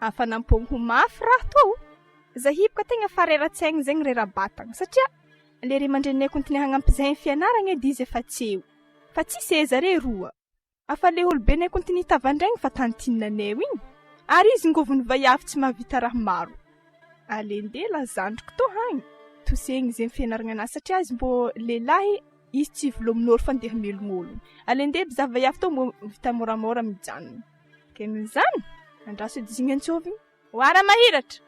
Afanampogno ho mafy raha tô. Zahibaka tegna farera-tsaigny zegny rera-batagna satria le ry aman-drenay kontiny hagnampy zahay fianaragna edy izy efa tsy eo. Fa tsisy zare roa. Afa le olobenay kontiny tavandraigny fa tantinanay igny. Ary izy ngovony vaiavy tsy mahavita raha maro. Alende la zandriko tô hagny. Tosegny zegny fianaragna anazy satria izy mbô lehilahy izy tsy velomin'ôlo fa andeha melon'ôlo. Alende bizaha vaiavy tô mbô vita moramora mijanona. Ke mizany andraso edy zigny antsovigny. Oara mahiratra.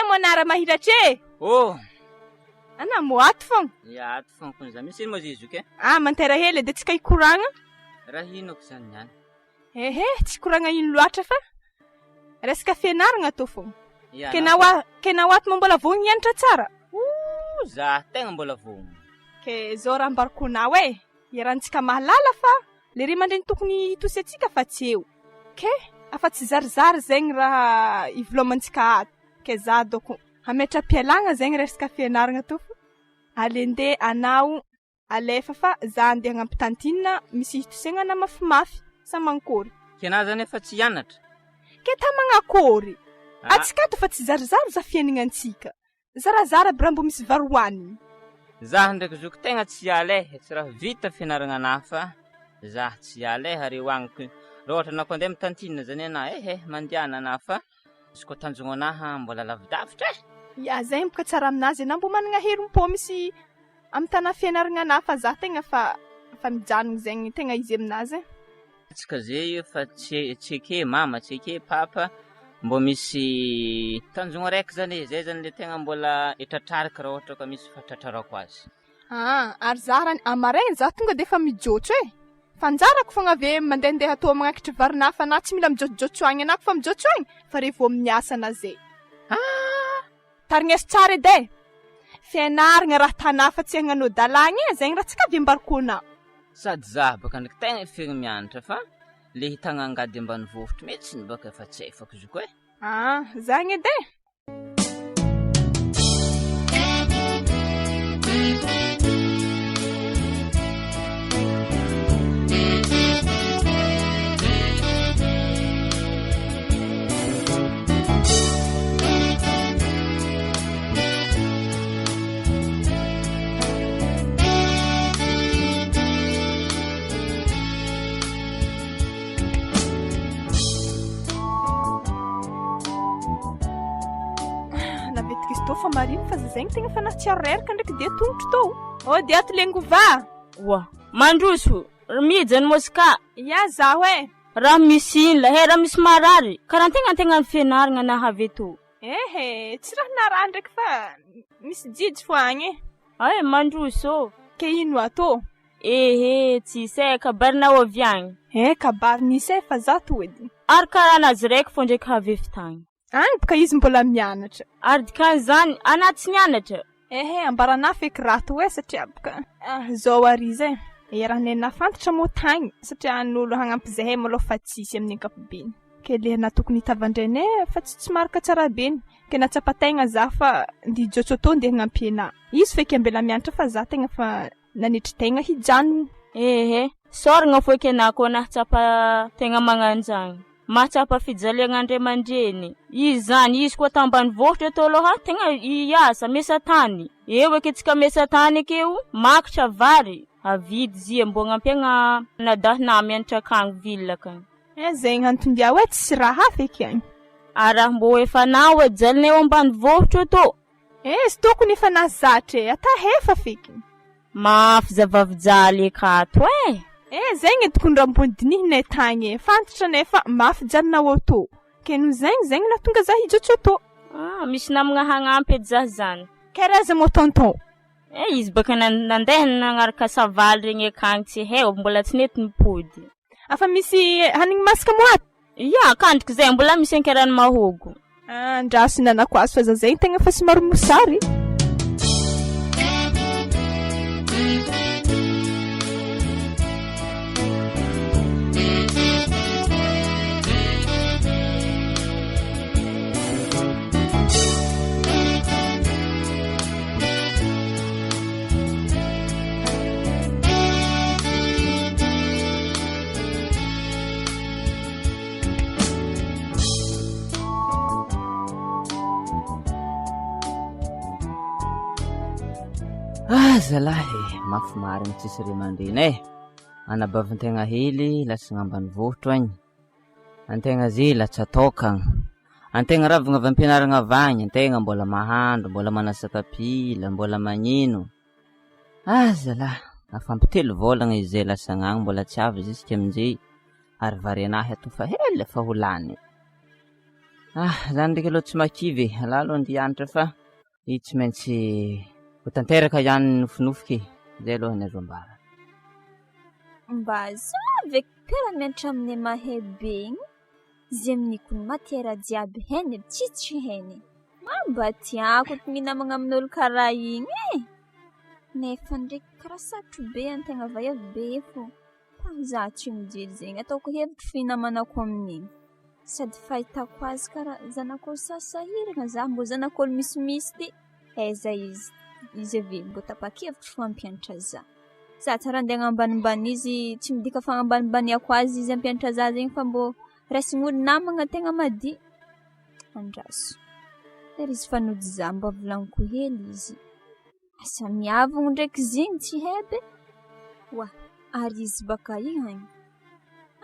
Monara mahiratra e. Oh. Ana mo ato fogna. Ya ato fogna kon za misy mo zizuke. Mantera hely de tsy kay koragna. Raha ino ko zany niany. Tsy koragna ino loatra fa. Resaka fianaragna tô fogna. Ya. Kena wato mo mbola vogny hianatra tsara. Za tegna mbola vogny. Ke zao raha ambarako anao e. Iarantsika mahalala fa le ry mandreny tokony hitosy atsika fa tsy eo. Ke afa tsy zarizary zegny raha ivelomantsika ato. Ke za doko hametra-pialagna zegny resaka fianaragna tô. Alende anao alefa fa za andeha hagnampy tantinina misy hitosegna na mafimafy sa mankory. Kena zany efa tsy hianatra. Ke ta magnakory. Atsika to fa tsy zarizary za fiainagnantsika. Zarazara bra mbo misy varoany. Za ndraiky zoko tegna tsy aleha tsy raha vita fianaragna ana fa za tsy aleha reo agniko. Raha ohatra na kondeha mitantinina zany ana mandiana ana fa izy ko tanjogno anaha mbola lavidavitra Ya zegny boka tsara aminazy ana mbo managna herim-po misy am tana fianaragna ana fa za tegna fa mijanogno zegny tegna izy aminazy. Tsika zay fa tsy ke mama tsy ke papa mbo misy tanjogno raiky zany zay zany le tegna mbola itratraraka raha ohatra ka misy fatratrarako azy. Ary za amaregny za tonga de fa mijotso e. Fanjarako fogna ave mandendeha atao magnakitry varina fa na tsy mila mijotso agny anako fa mijotso agny fa revo miasa na zay. Tarigneso tsara edy. Fianaragna raha tana fa tsy hagnano dalagna zegny raha tsika ambarako anao. Sady za baka ndraiky tegna efegny mianatra fa le hitagna angady ambanivohitra mihitsy ny baka efa tsy efako izy ko e. Zagny edy. Fa marino fa zegny tegna fa natsiaro reraka ndraiky dia tongotro tô. Dia ato lengova. Mandroso, mijany moska. Ya zaho e. Raha misy ino la raha misy marary. Karaha tegna ny fianaragna na avy eto. Tsy raha narary ndraiky fa misy jijy fo agny e. Mandroso. Ke ino ato? Tsy se kabarinao avy agny. Kabary nisy fa za to edy. Ary karaha nazy raiky fo ndraiky avy tagny. Boka izy mbola mianatra. Ary dikany zany anaty nianatra. Ambarana feky raha to e satria boka zao ariza e. Raha nafantatra mo tagny satria n'olo hagnampy zahay malo fa tsisy amin'ny ankapobeny. Ke le na tokony tavandrainay fa tsy marika tsara beny. Ke natsapategna za fa ndi jotso to ndeha hagnampy ana. Izy feky ambela mianatra fa za tegna fa nanitry tegna hijanona. Soragna feky anako na tsapa tegna magnanjagny. Matsapa fijaliagna Andriamandreny. Izy zany izy koa tambanivohitra to loha tegna iasa mesa tany. Eo eketsika mesa tany akeo makitra vary avidy zia mbo ngampiagna nadahina mianatra akagny villa kagny. Zegny antondia hoe tsy raha feky agny. Raha mbo efa nao jalinay ambanivohitra to. Sy tokony efa nazatra ata hefa feky. Mafy zavavijaly akato e. Zegny tokony raha mbodinihinay tagny fantatra nefa mafy jalinao to. Ke no zegny na tonga za hijotso to. Misy namagna hagnampy edy za zany. Kereza mo tonton. Izy baka nandeha nagnaraka savaly regny akagny tsy heo mbola tsy nety nipody. Afa misy hanigny masaka mo ato? Ya kandriky zay mbola misy ankarany mahogo. Andraso nanako azy fa za zegny tegna fa somary mosary. Zalahy mafy mariny tsisy ry aman-dreny anabavintegna hely lasa ngambany vohotro agny antegna zila tsatokagna antegna ravagna avy ampianaragna avagny antegna mbola mahandro mbola manasa kapila mbola magnino zalahy afampitelo volagna izay lasa gnagny mbola tsy avy jusque aminjay ary vary anahy atofa hely fa holany zany ndraiky aloha tsy makivy alalo andianatra fa i tsy maintsy ho tanteraka ihany nofinofiky zay aloha ny azo ambara mba zavy mpiara-mianatra amin'ny mahay be igny izy amin'ny kony matiera jiaby heny tsitsy heny mba tiako minamagna amin'olo karaha igny nefa ndraiky karaha sarotro be antegna vaiavy be fo fa za tsy mijery zegny ataoko hevitry finamanako amin'igny sady fahitako azy karaha zanak'olo sasahiragna za mbo zanak'olo misimisy ty aiza izy avy mbo tapa-kevitry fo ampianatra za tsara andeha agnambanimbany izy tsy midika fagnambanimbaniako azy izy ampianatra za zegny fa mbo raisin'olo namagna tegna mady andraso ary izy fanody za mba volaniko hely izy asa miavogno ndraiky zigny tsy hebe wa ary izy baka ihany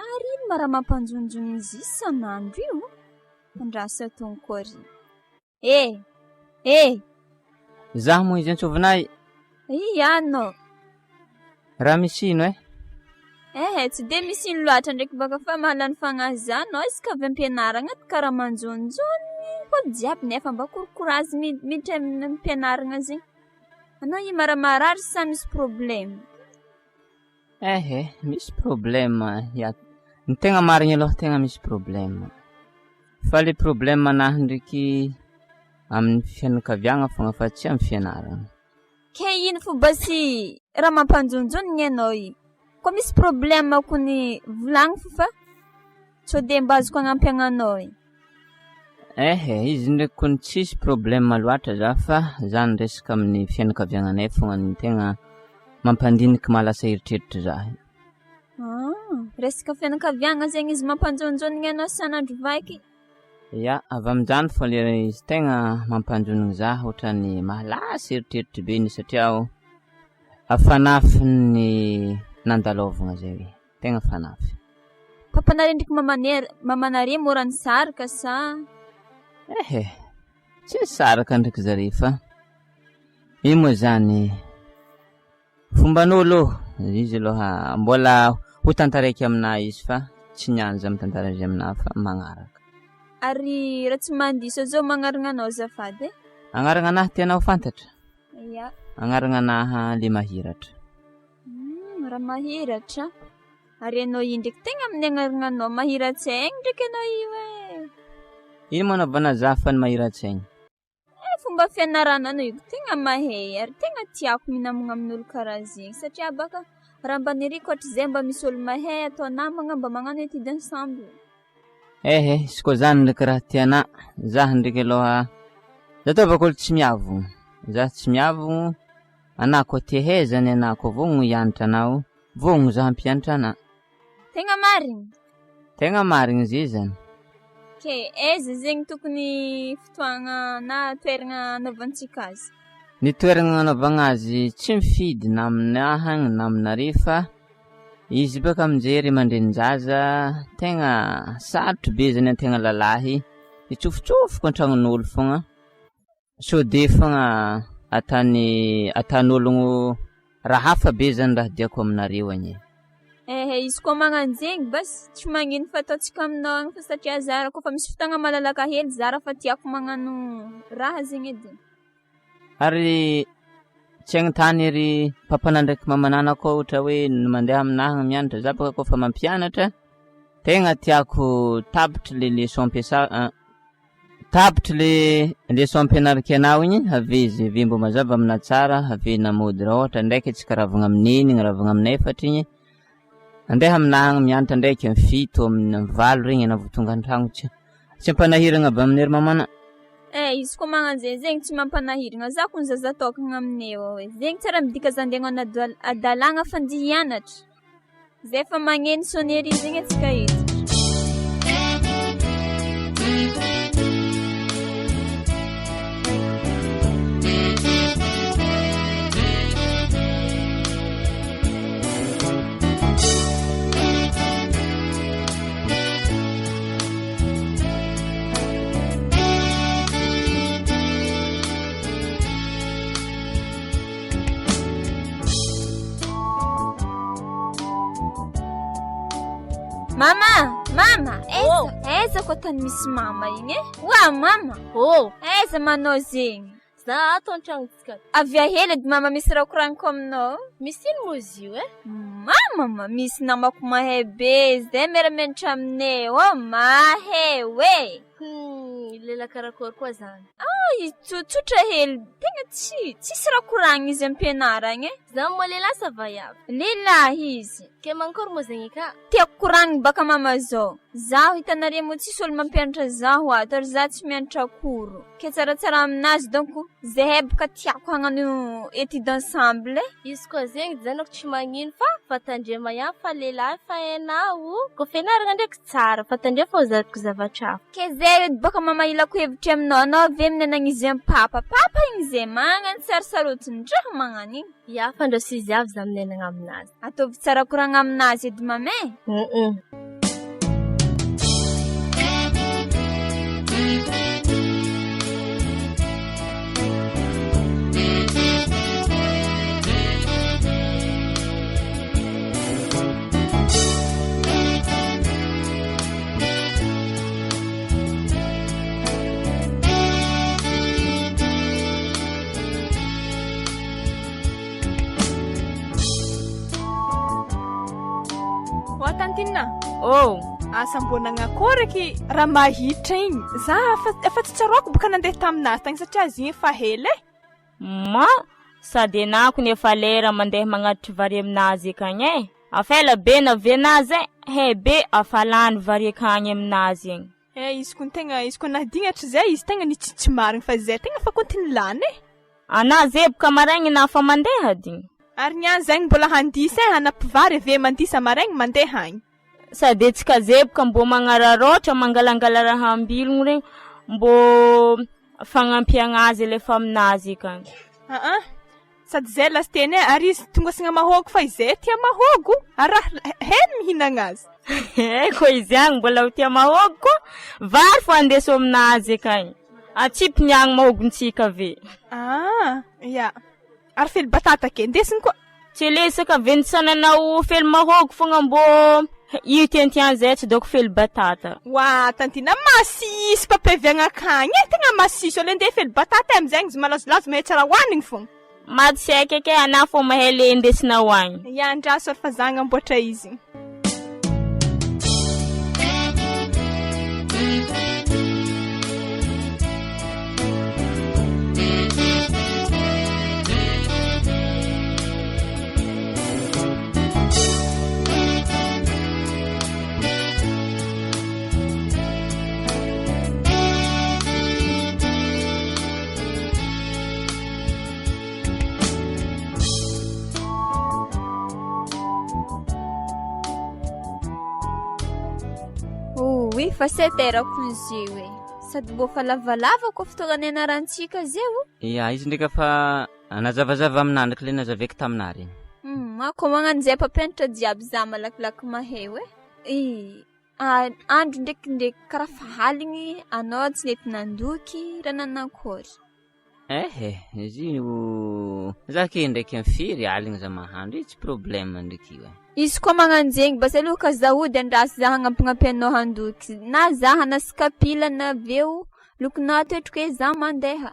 ary ino mara mampanjonjony izy isan'andro io andraso ataony kory zaho moa izy antsovinay iano raha misy ino tsy de misy ino loatra ndraiky baka fa mahalany fagnahy za no izy ka avy ampianaragna ty karaha manjonjony olo jiaby nefa mba korikorazy miditra amin'ny ampianaragna zegny anao i maramarary sa misy problème misy problème ny tegna marigny aloha tegna misy problème fa le problème anahy ndraiky amin'ny fianakaviagna fogna fa tsy amin'ny fianaragna ke ino fo basy raha mampanjonjony ianao i ko misy problème kony volagny fo fa so de mba azoko agnampy agnanao izy ndraiky kony tsisy problème loatra za fa zany resaka amin'ny fianakaviagnanay fogna ny tegna mampandiniky malasa eritreritry za resaka fianakaviagna zegny izy mampanjonjony ianao san'andro vaiky avy amin'izany fô le izy tegna mampanjonony za ohatrany mahalasa eritreritry be ny satria afanafy ny nandalovagna zay tegna fanafy papanare ndraiky mamanare morany saraka sa tsy saraka ndraiky zare fa io moa zany fomban'olo izy aloha mbola ho tantaraiky aminahy izy fa tsy nianja mitantara azy aminahy fa magnaraka ary raha tsy mandiso zao magnaragna anao zafady agnaragna anahy tianao fantatra ya agnaragna anahy le mahiratra raha mahiratra ary anao i ndraiky tegna amin'ny agnaragna anao mahiratsegny ndraiky anao i ino moa navana za fa ny mahiratsegny fomba fianarana anao io tegna mahay ary tegna tiako minamagna amin'olo karaha zegny satria baka raha mba niriko ohatr'izay mba misy olo mahay atao namagna mba magnano étude ensemble izy koa zany ndraiky raha tiana zaho ndraiky aloha za taovako olo tsy miavogno za tsy miavogno anako fifehezany anako vogno hianatra anao vogno za hampianatra ana tegna marigny zay zany ke aiza zegny tokony fotoagna na toeragna anaovantsika azy ny toeragna anaovagna azy tsy mifidy na aminahy na aminare fa izy baka aminjay ry mandrenin-jaza tegna sarotro be zany antegna lalahy itsofitsofoko an-tragnon'olo fogna so de fogna atan'ologno raha hafa be zany raha diako aminareo agny izy koa magnano zegny bas tsy magnino fa ataontsika aminao agny fa satria zara koa fa misy fotoagna malalaka hely zara fa tiako magnano raha zegny edy ary tsy agnotany ry papana ndraiky mamanana koa ohatra hoe mandeha aminahy mianatra za baka koa fa mampianatra tegna tiako tapitry le leçon tapitry le leçon ampianariko anao igny ave izy ave mbo mazava amina tsara ave namody raha ohatra ndraiky tsika ravagna amin'enigny ravagna amin'ny efatra igny andeha aminahy mianatra ndraiky amin'ny fito amin'ny valo regny na votonga an-tragno tsy ampanahiragna avy amin'ny ry mamana izy koa magnano zegny tsy mampanahiragna za koa zaza tokagna amineo zegny tsara midika za andeha agnano adalagna fandihy hianatra zay fa magneno sonnerie zegny atsika hiditra Mama, eza ko tany misy mama igny e. Wa mama. Eza manao zegny. Za ato an-tragnontsika. Avy ahela edy mama misy raha koragniko aminao. Misy ino moa izy io e? Mama, misy namako mahay be zay miara-mianatra aminay. Oh, mahay we. Lela karakory koa zany. Tsotra hely. Tegna tsisy raha koragny izy am-pianaragny e. Za moa lehilahy sa vaiavy? Lehilahy izy. Ke mankory moa zegny ka? Tiako koragny baka mama zao. Zaho hitanareo moa tsisy olo mampianatra zaho ato ary za tsy mianatra koro. Ke tsaratsara aminazy donc zahay baka tiako hagnano étude ensemble. Izy koa zegny zanako tsy magnino fa tandrema ihany fa lehilahy fa hainao. Ko fianaragna ndraiky tsara fa tandrema fa zariko zavatra. Ke zay edy baka mama ilako hevitra aminao. Anao ave minanagny izy amin'ny papa igny zay magnano sarosarotsiny ndraha magnano igny. Ya fandraso izy avy za minenagna aminazy. Ataovy tsara koragna aminazy edy mama e. Tantina. Asa mbona nakoraky raha mahitra igny. Za efa tsy tsaroko baka nandeha taminazy tagny satria azy igny efa hely e. Sady anako nefa lera mandeha magnatitry vary aminazy akagny e. Afela be na venazy he be afalany vary akagny aminazy igny. Izy ko nahadignatra zay izy tegna nitsitsy marigny fa zay tegna fa kontiny lany e. Anazy baka maraigny na fa mandeha digny. Ary niany zegny mbola handisa hanapy vary ave mandisa maraigny mandeha agny. Sady etsika zebaka mbo magnararotra mangalangala raha ambilogno regny mbo fagnampiagna azy lefa aminazy akagny. Sady zay lasteny ary izy tonga signa mahogo fa izay tia mahogo. Araha heny mihinagna azy. Ko izy agny mbola tia mahogo ko vary fo andeso aminazy akagny. Atsipy niagny mahogontsika ave. Ya. Ary fely batata ke ndesiny koa. Tsy lesaka venitsananao fely mahogo fogna mbo io tiantian zay tsy doko fely batata. Wa tantina masisy papeviagna akagny e. Tegna masisy ole ndeha fely batata amizay izy malazolazo mahay tsara hoanigny fogna. Matsika ke ana fo mahele ndesina hoanigny. Ya andraso fa zagna amboatra izy. Fa seterako izy io e. Sady mbo fa lavalava ko fotoagna nianarantsika zeo. Ya, izy ndraika fa nazavazava aminandriky le nazaveko taminah regny. Ako magnano zay pampianatra jiaby za malakilaky mahay e. Andro ndraiky karaha fa haligny anao tsy nety nandoky raha nanakory. Izy io zake ndraiky amfiry aligny za mahandro tsy problème ndraiky io. Izy koa magnano zegny basa aloha ka zahody andrasy za hagnampinampianao handoky. Na za hanasikapila na aveo lokonao toetriko hoe za mandeha.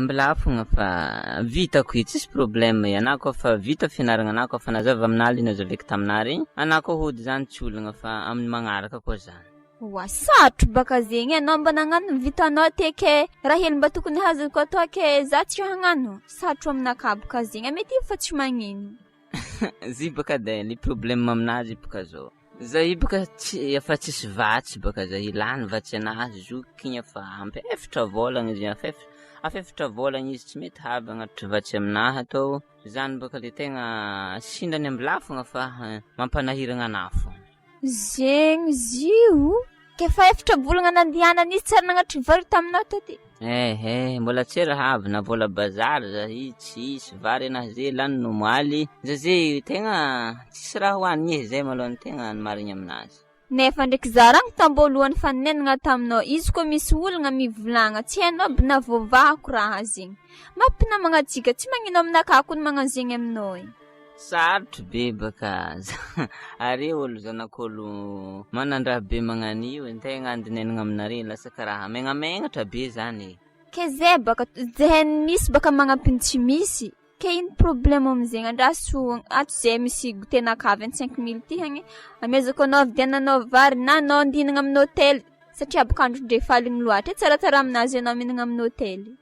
Mbola fogna fa vitako io tsisy problème ianao koa fa vita fianaragna anao koa fa nazava aminaly nazaveko taminah regny. Anao koa hody zany tsy olagna fa amin'ny magnaraka koa zany. Sarotro baka zegny anao mba nagnano vitanao teke raha hely mba tokony hazoko atao ke za tsy hagnano. Sarotro aminakabaka zegny mety fa tsy magnino. Zy baka da ny problème aminazy baka zao. Zahy baka efa tsisy vatsy baka zahy lany vatsy anazy zokigny efa ampefitra volagna izy afefitra volagna izy tsy mety havy agnatitry vatsy aminahy atao. Zany baka le tegna sindrany amby lafogna fa mampanahiragna anafo. Zegny zio ke fa efitra volagna nandihanana izy tsara nagnatitry vary taminao taty. Mbola tsy rahavy na vola bazary zahy tsisy vary anazy lany no moaly zay tegna tsisy raha hoanigny zay malony tegna marigny aminazy. Nefa ndraiky za ragno tamboalohany fa nenagna taminao izy koa misy olagna mivolagna tsy hainao bina vovahako raha zegny. Mampinamagna atsika tsy magnino aminakako ny magnano zegny aminao e. Sarotro be baka are olo zanak'olo manandraha be magnanio antegna andinenagna aminare lasa karaha megnamegnatra be zany. Ke zay baka zehen misy baka magnampiny tsy misy. Ke ino problema amizay andraso ato zay misy gotenaka 25 000 ty hagny amezako anao vidiananao vary na anao andinagna amin'ny hôtely satria baka andro ndre faligny loatra tsaratsara aminazy anao minagna amin'ny hôtely.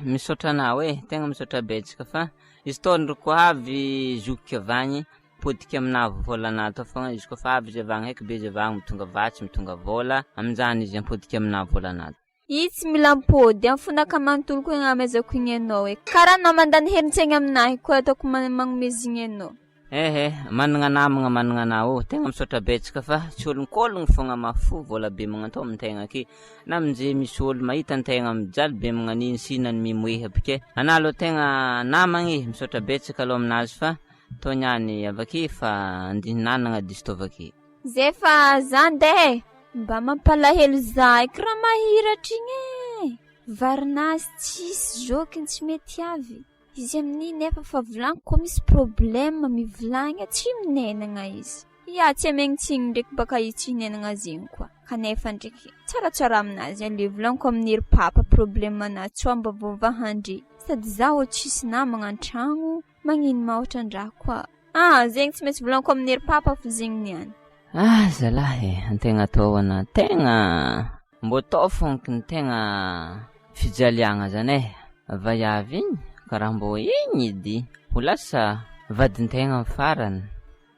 Misaotra anao tegna misaotra betsaka fa izy tô ndro ko avy zoky avagny podika amina volana to fogna izy ko fa avy zavagny heky be zavagny mitonga vatsy mitonga vola aminjany izy podika amina volana. Tsy mila mpody amfonaka manontolo ko amezako igny anao karaha anao mandany herintsegny aminahy koa ataoko magnomezigny anao. Managna namagna managna anao tegna misaotra betsaka fa tsy olonkologno fogna mafo vola be magnantô amintegna aky na aminje misy olo mahita antegna mijaly be magnaniny sinany mimoeha bike ana aloha tegna namagny misaotra betsaka aloha aminazy fa tô niany avake fa andinanagna distovake. Zay fa zande mba mampalahelo zahay kiraha mahiratra igny varinazy tsisy jokiny tsy mety avy. Izy amin'ny nefa fa volagny koa misy problème mivolagny tsy minenagna izy. Tsy amenitsigny ndraiky baka izy tsy hinenagna zegny koa. Kanefa ndraiky tsaratsara aminazy le volagny ko amin'ny ry papa problème anazy tsy mba voavahandre. Sady zaho tsisy namagna an-tragno magnino mahatran-draha koa. Zegny tsy maintsy volagny ko amin'ny ry papa fa zegny niany. Zalahy antegna atao ana tegna mbo tao fonkiny tegna fijaliagna zany vaiavy igny karaha mbo igny edy ho lasa vadintegna farany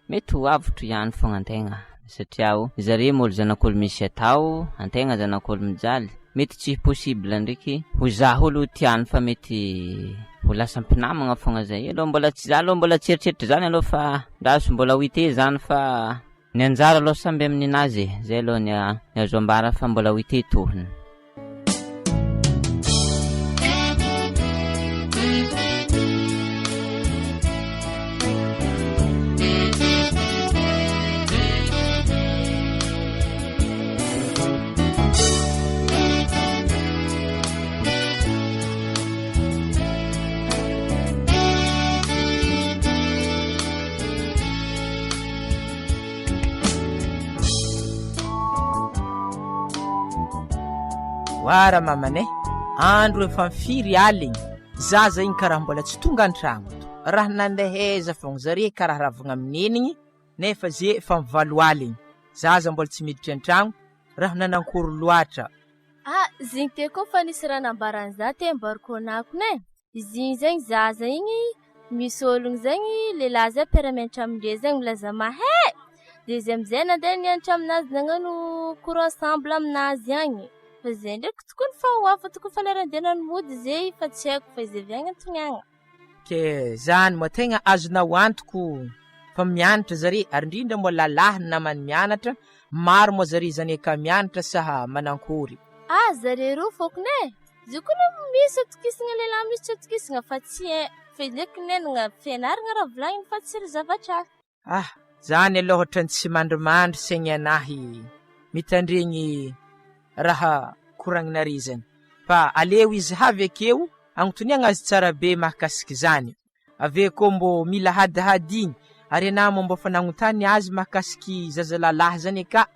mety ho avotro ihany fogna antegna satria zare molo zanak'olo misy atao antegna zanak'olo mijaly mety tsy possible ndraiky ho zaho olo tiany fa mety ho lasa mpinamagna fogna zay aloha mbola tsy zany aloha mbola tsy eritreritry zany aloha fa ndaso mbola hoite zany fa ny anjara aloha samby amin'ny nazy zay aloha ny azo ambara fa mbola hoite tohiny. Wara mamane andro efa mifiry aligny zaza igny karaha mbola tsy tonga an-tragno raha nandeheza fogna zare karaha ravagna aminenigny nefa ze efa mivalo aligny zaza mbola tsy miditra an-tragno raha nanankory loatra. Zigny te koa fa nisy raha nambarany za te mbarikoanako ne izy zegny zaza igny misy ologno zegny lehilahy zay mpiara-mianatra amindre zegny milaza mahay de izy amizay nandeha nianatra aminazy nagnano cours ensemble aminazy agny. Fa zay ndraiky tokony fa ho afa tokony fa lerandeha mody zay fa tsy haiko fa izy avy agny antoniagna. Ke zany moa tegna azonao antoko fa mianatra zare ary indrindra moa lalahy namany mianatra maro moa zare zany eka mianatra saha manankory. Zare roa fokone zokony misy atokisagna lehilahy misy tsy atokisagna fa tsy fa leky nenagna fianaragna raha volagny fa tsy ry zavatra. Zany aloha ohatrany tsy mandrimandry saigny anahy mitandregny raha koragninare zany fa aleo izy havy akeo agnotoniagna azy tsara be mahakasiky zany ave ko mbo mila hadihadiny ary ana mbo fa nagnotany azy mahakasiky zaza lalahy zany ka.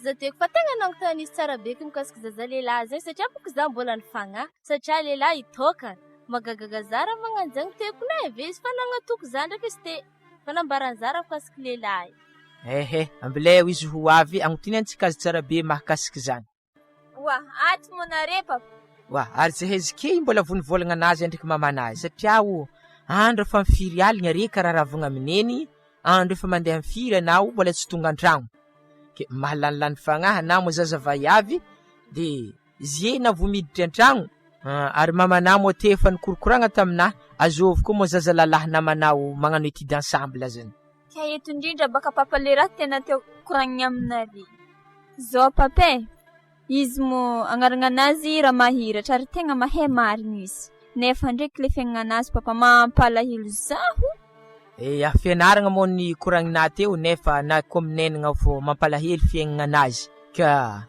Za teko fa tegna nagnotany izy tsara be ko mikasiky zaza lehilahy zany satria boko za mbola nifagna satria lehilahy itokana magagaga zara magnanjagny teko ne ve izy fa nagnatoko zany ndraiky izy te fa nambarany zara mikasiky lehilahy. Ambileo izy ho avy agnotoniantsika azy tsara be mahakasiky zany. Aty monare papa. Ary zahezike mbola vonivolagna anazy ndraiky mamanazy satria andro fa mifiry aligny are karaha ravagna amineny andro efa mandeha mifiry anao mbola tsy tonga an-tragno ke mahalanilany fagnahy na mo zaza vaiavy de zena vo miditra an-tragno ary mamana mo te efa nikorokoragna taminahy azovy koa mo zaza lalahy namanao magnano étude ensemble zany. Ka eto indrindra baka papa le raha tena teo koragniny aminare zao papa izy mo agnaragna anazy raha mahiratra ary tegna mahay marigny izy nefa ndraiky le fiaignana anazy papa mampalahelo zaho. Fianaragna moa ny koragnina teo nefa na koa minenagna vo mampalahelo fiaignana anazy ka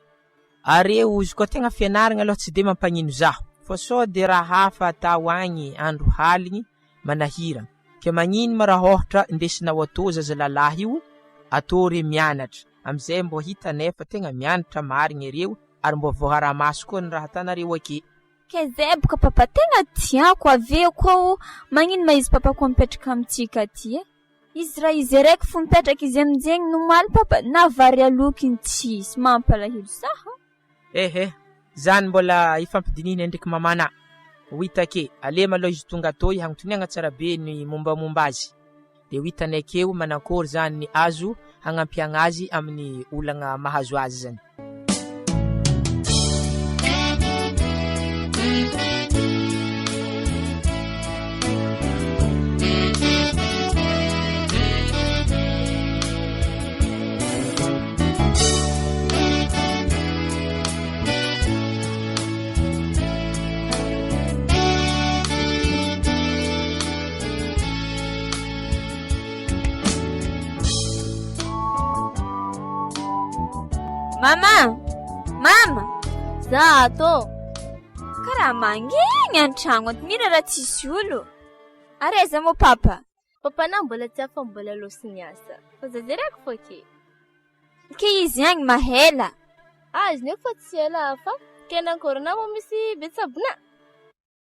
areo izy koa tegna fianaragna aloha tsy de mampagnino zaho fa sao de raha hafa atao agny andro haligny manahira ke magnino ma raha ohatra indesinao atao zazalalahy io atao re mianatra amizay mbo hitanay fa tegna mianatra marigny ireo ary mbo voara-maso koa ny raha atanareo ake. Ke zay boka papa tegna tiako aveo koa magnino ma izy papa koa mipetraka amintsika aty izy raha izy raiky fo mipetraka izy aminjegny nomaly papa na vary alokiny tsisy mampalahelo saha. Zany mbola ifampidinina ndraiky mamana ho hitake ale maloha izy tonga toy hagnotoniagna tsara be ny mombamomba azy de ho hitanay keo manakory zany ny azo hagnampiagna azy amin'ny olagna mahazo azy zany. Mama! Za tô. Karaha mangigny an-tragno ato mira raha tsisy olo. Areza mo papa? Papa na mbola tsy afa mbola loso niasa. Fa zazereko fô ke. Ke izy agny mahela. Izy nefa tsy ela afa. Kena ankôry na mo misy betsabona.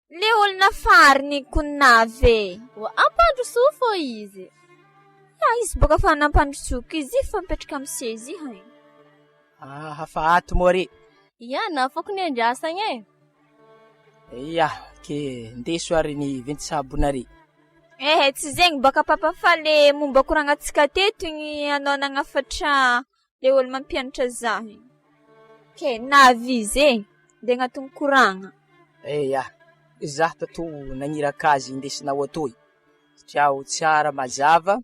Le olona fariny konave. Ampandro so fô izy. Izy boka fa nampandro soko izy fa mipetraka amin'ny sezy hainy. Hafa ato mo re. Na foko ny andrasagna ke ndeso ary ny ventsabona re. Tsy zegny baka papa fa le momba koragnatsika teto igny anao nagnafatra le olo mampianatra zahy. Ke navize de agnatin'ny koragna. Zah tato nagniraka azy indesinao atoy satria tsara mazava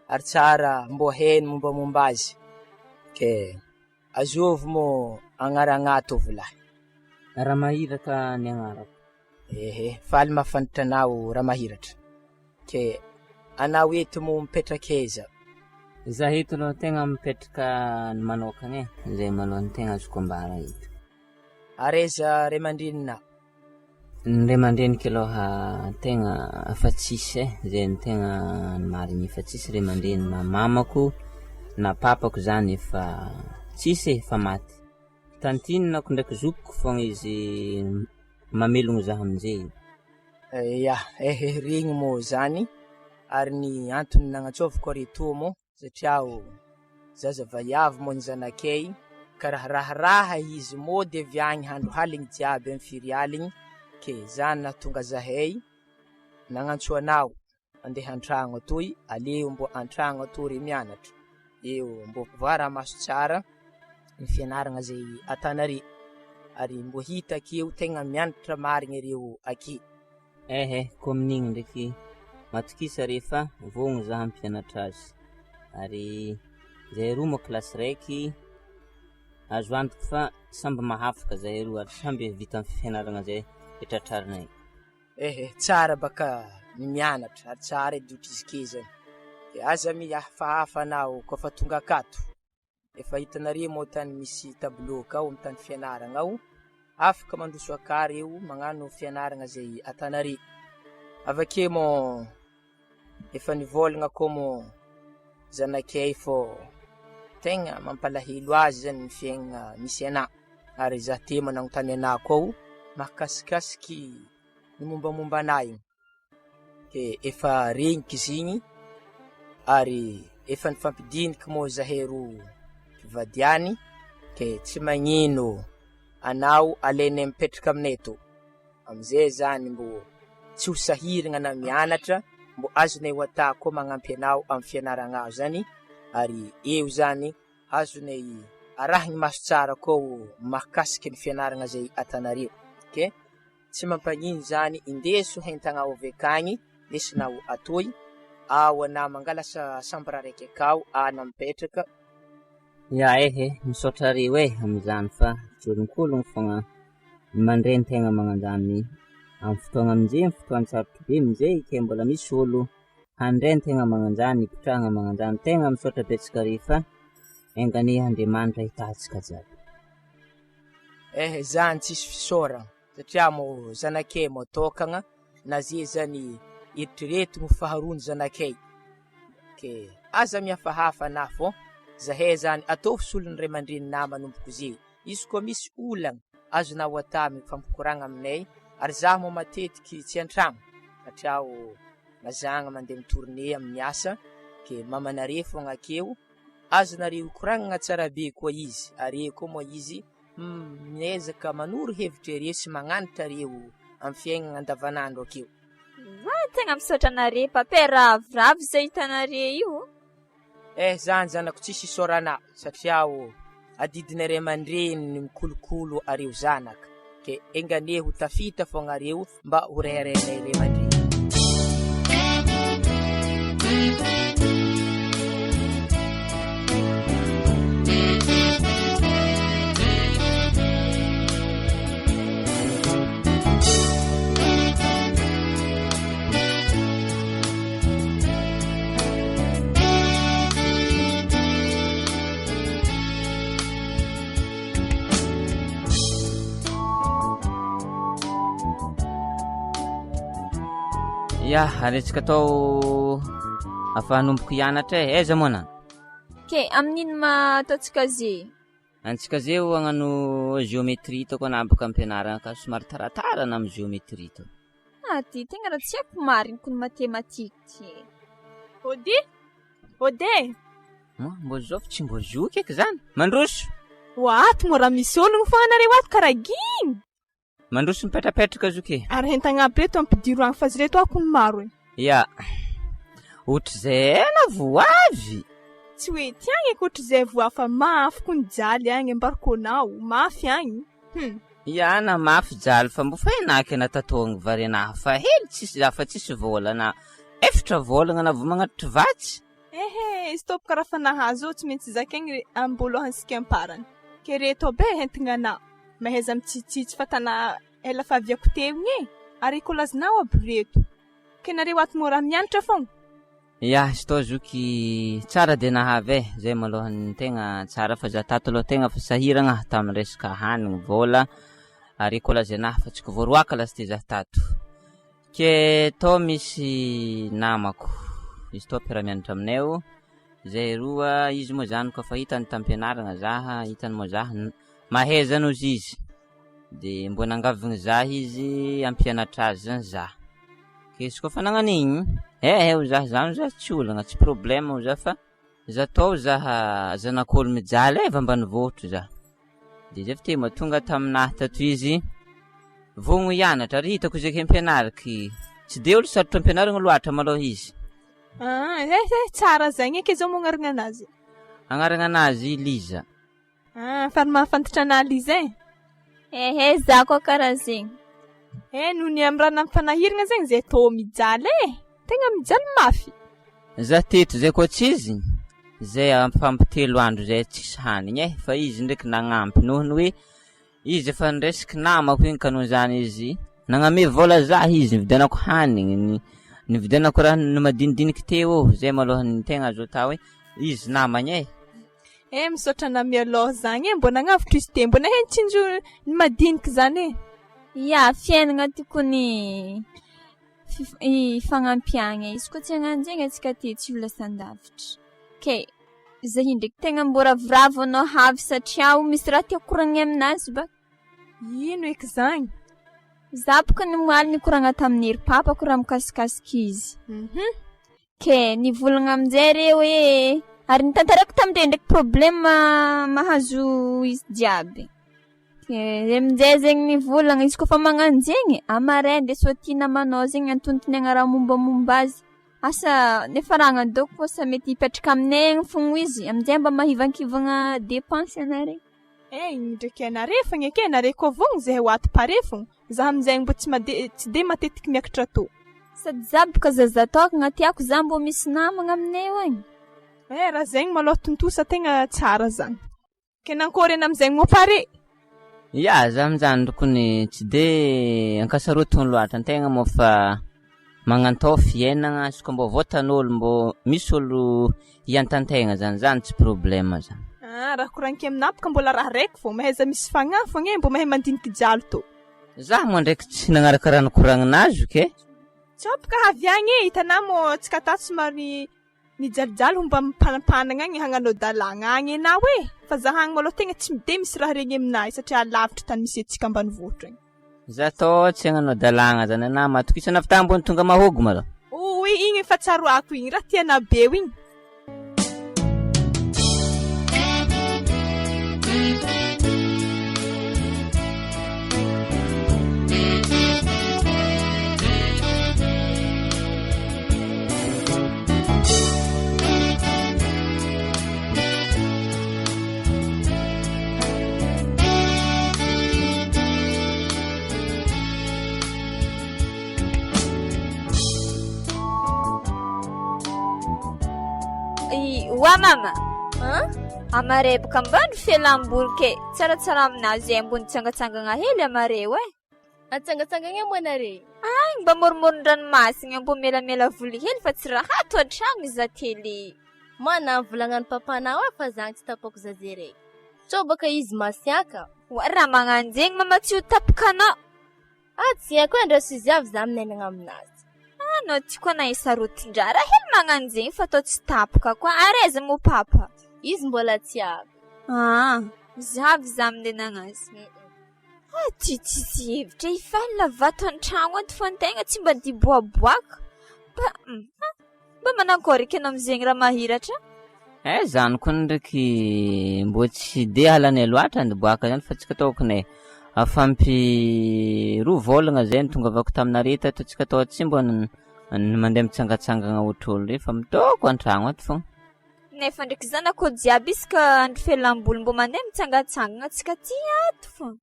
ary tsara mbo hainy mombamomba azy ke azovy mo agnaragnato volahy. Raha mahiraka ny agnarako. Faly mafantatra anao raha mahiratra. Ke anao eto mo mipetraka eza. Za eto aloha tegna mipetraka ny manokagna zay maloha tegna azoko ambara eto. Areza ray aman-drenina. Ny ray aman-dreniko aloha tegna afa tsisy zay ny tegna ny marigny efa tsisy ray aman-dreny na mamako na papako zany efa tsisy efa maty. Tantinako ndraiky zokiko fogna izy mamelogno zaho aminjay. Regny mo zany ary ny antony nagnantsovako reto mo satria zaza vaiavy mo ny zanakay karaha raha izy mo de viagny handro haligny jiaby amin'ny firy aligny ke zany nahatonga zahay nagnantso anao andeha an-tragno atoy aleo mbo an-tragno atoy mianatra eo mbo voara maso tsara ny fianaragna zay atanare ary mbo hitakeo tegna mianatra marigny ireo aky. Koa amin'igny ndraiky matokisa rehefa vogno zaho ampianatra azy ary zay roa mo klasy raiky azo antoko fa samby mahafaka zahay roa ary samby vita amin'ny fianaragna zay petratrarinay. Tsara baka ny mianatra ary tsara dotrizike zany. Aza mihafahafa anao koa fa tonga akato efa hitanare mo tany misy tableau kao amin'ny tany fianaragna ao afaka mandroso akary eo magnano fianaragna zay atanare. Avake mo efa nivolagna koa mo zanakay fô tegna mampalahelo azy zany ny fiaigna misy ana ary za te managnotany ana koa mahakasikasiky ny mombamomba ana igny ke efa regniky izy igny ary efa nifampidiniky mo zahay roa mpivadiany ke tsy magnino anao alainay mipetraka aminay to amizay zany mbo tsy ho sahiragna na mianatra mbo azonay ho ata koa magnampy anao amin'ny fianaragna zany ary eo zany azonay arahigny maso tsara koa mahakasiky ny fianaragna zay atanareo ke tsy mampagnino zany indeso hentagna avy akagny ndesinao atoy ao ana mangalasa sambra raiky akao ana mipetraka. Misaotra reo amizany fa jolonkologno fogna mandray tegna magnanjany amin'ny fotoagna aminjay fotoagna sarotry be aminjay ke mbola misy olo handray tegna magnanjany ipitrahagna magnanjany tegna misaotra betsaka rehefa enganehandriamanitra hitahatsika jiaby. Zany tsisy fisaoragna satria mo zanakay mo tokagna na zay zany eritreretiny faharoany zanakay. Ke aza mihafahafa na fô zahay zany atao solon'ny ray aman-dreny na manomboko zay. Izy koa misy olana azonao ata mifampikoragna aminay ary zaho moa matetiky tsy an-tragno satria mazagna mandeha mitourné amin'ny asa ke mamanare fogna akeo azonareo koragnana tsara be koa izy are koa moa izy miezaka manoro hevitra are sy magnanatra reo amin'ny fiaignana andavanandro akeo. Tegna misaotra nare pape ravoravo zay hitanare io. Zany zanako tsisy isorana satria adidina ray aman-dreny mikolokolo areo zanaka ke engane ho tafita fogna areo mba ho reharehanay ray aman-dreny. Ya, aretsika tao afahanomboka hianatra aiza moana? Ke amin'ino ma ataotsika zay? Antsika zay hagnano géométrie tao koa nabaka ampianarana ka somary taratarana amin'ny géométrie tao. Ty tegna raha tsy haiko mariny ny matematika. Ode Mbô zao tsy mbô zoky eky zany. Mandroso. Ato mora misy ologno fognanareo ato karaha giny. Mandroso mipetrapetraka zoky. Ary hentagna aby reto ampidiro agny fazy reto ako ny maro. Ya. Ohatry zay na voavy. Tsy hoe tiagny eky ohatry zay voavy fa mafy ko ny jaly agny ambarkonao, mafy agny. Ya na mafy jaly fa mbô fa enaky natatôgny varena fa hely tsisy zafa tsisy vôlana. Efatra vôlagna na vao magnatitry vatsy. Stop karaha fa nahazo tsy maintsy zakaigny ambolohansika amparany. Ke reto be hentinana maheza mitsitsitsy fatana ela fa aviako teo igny ary kolazanao aby reto. Ke nareo ato mora mianatra fogna. Ya, sto zoky tsara de nahavy zay malohany tegna tsara fa za tato aloha tegna fa sahiragna tamin'ny resaka hanigny vôla ary kolazana fa tsy voaroaka lasty za tato. Ke to misy namako izy to mpiara-mianatra aminay zay roa izy moa zany koa fa hitany tampianaragna zaha hitany moa zaha mahezano izy de mbô nangavigny zaha izy ampianatra azy zany zaha ke izy koa fa nagnan'igny ho zaha zany zaha tsy olagna tsy problème zaha fa za tao zaha zanak'olo mijaly va ambanivohitry zaha de zay fa mahatonga taminahy tato izy vogno hianatra ary hitako zay ampianaraky tsy de olo sarotra ampianaragna loatra malôha izy. Tsara zagny eky zao magnaragna anazy. Agnaragna anazy Liza. Fa mahafantatra ana Liza za koa karaha zegny. Noho ny amin'ny raha nampanahiragna zegny zay tô mijaly tegna mijaly mafy. Za teto zay koa tsy izy zay ampampitelo andro zay tsisy hanigny fa izy ndraiky nagnampy nohony hoe izy efa niresiky namako igny kanon zany izy nagname vola zaha izy nividianako hanigny nividianako raha namadinidiniky teo zay malohany tegna azo atao hoe izy namagny misaotra na mialoha zany mbô nagnavotry izy te mbô nahenitsinjo ny madiniky zany Ya, fiainana tokony fagnampihagna izy koa tsy hagnanjegny antsika ty tsy ho lasan-davitra. Ke zay ndraiky tegna mbô ravoravo anao havy satria misy raha tiako koragny aminazy ba. Ino eky zany? Za boka nimaly nikoragna tamin'ny ry papako raha mikasikasiky izy. Ke nivolagna aminjay re hoe ary nitantarako tamindray ndraiky problème mahazo izy jiaby. Aminjay zegny nivolagna izy koa fa magnano zegny amaray de soty namanao zegny antontony raha mombamomba azy asa nefa raha agnandoko koa sa mety hipetraka aminay agny fogno izy aminjay mba mahivankivagna dépense anare. Ndraiky anare fogna eky anare koa vogno zay ho ato pare fogno za aminjay mbo tsy de matetiky miakatra tô sady za boka zazatôkagna tiako za mbo misy namagna aminay agny. Raha zegny maloha tontosa tegna tsara zany. Ke nankôry ana aminjay mo pare. Ya, za amin'izany tokony tsy de ankasarotony loatra antegna moa fa magnantao fiainana izy koa mbô voatan'olo mbô misy olo hiantantegna zany tsy problème zany. Raha koranky aminapaka mbola raha raiky fô maheza misy fagnahy fogna mbô mahay mandiniky jaly tô. Za moa ndraiky tsy nagnaraka raha nikoragnazy ke? Tsopka avy agny hitanamo tsika tato somary nijalijaly homba mipanampanagna agny hagnano dalagna agny na hoe fa zahagny malo tegna tsy mide misy raha regny aminahy satria lavitra tany misy antsika ambanivohitra igny. Zato tsy hagnano dalagna zany ana matokisa navy tambony tonga mahogo malo. Oui, igny fa tsaroako igny raha tiana be igny. Wa mama. Amare bukan ban fialamboly ke. Tsaratsara aminazy ambony tsangatsangagna hely amare we. Atsanga-tsangagna manare. Ay, mba mormoron-dranomasina mbo melamela voly hely fa tsy raha ato an-tragno iza tele. Mana volagnan'ny papanao fa zany tsy tapako zazere. Tsao baka izy masiaka. Wa raha magnanjegny mama tsy ho tapokanao. Tsy haiko andra siziavy za minenagna aminazy. Ano tiako na isarotin-dra raha hely magnanjegny fa to tsy tapoka koa areza mo papa. Izy mbola tsy avy. Zavy za minenagna azy. Tsy hevitra ifanila vato an-tragno ato fa an-tegna tsy mba diboaboaka. Mba manakory ikenao amizegny raha mahiratra? Zany koa ndraiky mbo tsy de halanay loatra ndiboaka zany fa tsika taokonay afampi rovolagna zay tonga avako taminareta to tsika tao tsy mbo mandeha mitsangatsangagna otrolo refa mitoko an-tragno ato fogna. Nefa ndraiky zany ako jiaby isaka andro fialamboly mbo mandeha mitsangatsangagna tsika ty ato fogna.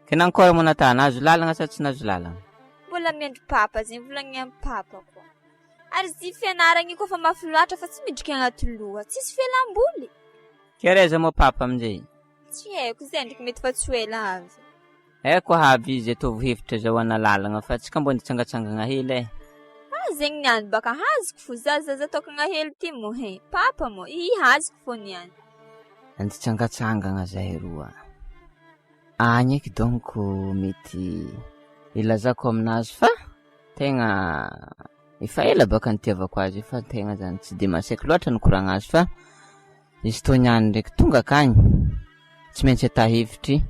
Kinankory mo natana nazo lalagna sa tsy nazo lalagna? Mbola miandry papa zegny volagny amin'ny papa koa. Ary zy fianaragny koa fa mafy loatra fa tsy midriky agnaty loha, tsisy fialamboly. Kereza mo papa amin'izay? Tsy haiko zay ndraiky mety fa tsy ho ela avy. Eko havy izy eto hevitra zahoana lalagna fa tsika mbo nitsangatsangagna hely Zegny niany baka haziko fo zaza tokagna hely ty mo he. Papa mo, haziko fo niany. Antitsangatsangagna zay roa. Agny eky donc mety ilazako aminazy fa tegna efa ela baka nitiavako azy fa tegna zany tsy de masaky loatra nikoragna azy fa izy tô niany ndraiky tonga akagny tsy maintsy atahevitry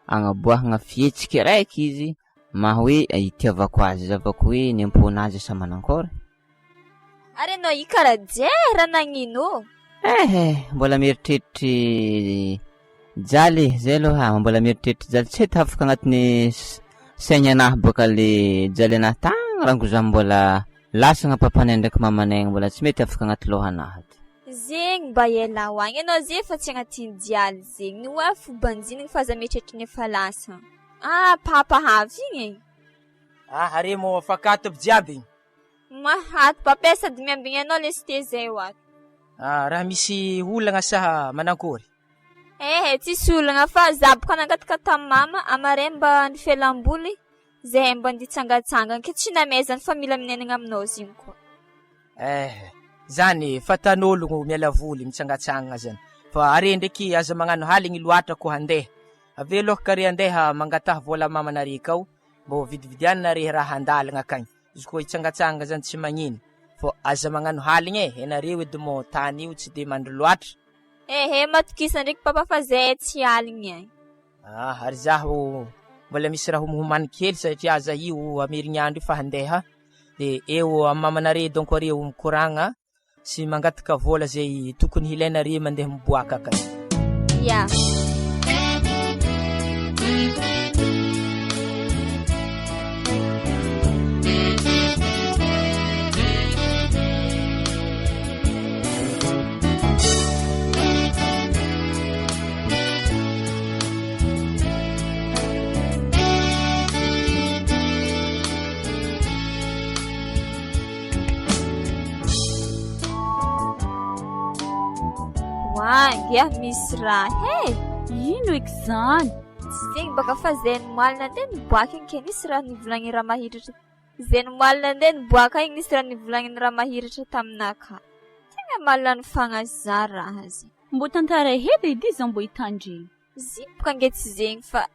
agnaboahagna fihetsika raiky izy maha hoe itiavako azy zavako hoe niamponazy asa manankory. Ary anao karaha jera nagnino? Mbola mieritreritra jaly zay aloha mbola mieritreritra jaly tsy hety afaka agnatin'ny saigny boka le jaly anahy tagna rango za mbola lasagna papanay ndraiky mamanay mbola tsy mety afaka agnaty lohanahy. Zegny mba ela ho agny anao zay fa tsy agnatin'ny dialy zegny wa fobanjiny fa za mieritreritra ny efa lasa. Papa havy igny. Are mo afakato jiaby. Mahato papa sady miambigny anao lesite zay wato. Raha misy olagna sa manankory? Tsisy olagna fa zaboko nangataka tamin'ny mama amare mba ny fialamboly zay mba nditsangatsangana ke tsy namezany fa mila minenagna aminao zegny koa. Zany fatan'ologno miala voly mitsangatsangana zany. Fa are ndraiky aza magnano haligny loatra ko handeha. Ave aloha kare andeha mangataha vola mamanare kao mbo vidividianare raha handalagna akagny. Izy koa itsangatsangana zany tsy magnino. Fo aza magnano haligny enareo edy mo tany io tsy de mandro loatra. Matokisa ndraiky papa fa zay tsy aligny agny. Ary zaho mbola misy raha homany kely satria za io amerignandro fa handeha de eo amamanare donc areo mikoragna sy mangataka vola zay tokony hilainare mandeha miboaka akagny. Ngia misy raha ino eky zany? Zegny baka fa zay nomalina andeha niboaka igny ke nisy raha nivolagny raha mahiratra. Zay nomalina andeha niboaka igny nisy raha nivolagny raha mahiratra taminaka. Tegna malany fagnaza raha zay. Mbo tantara hedy edy izy mbo hitandreny. Boka nge tsy zegny fa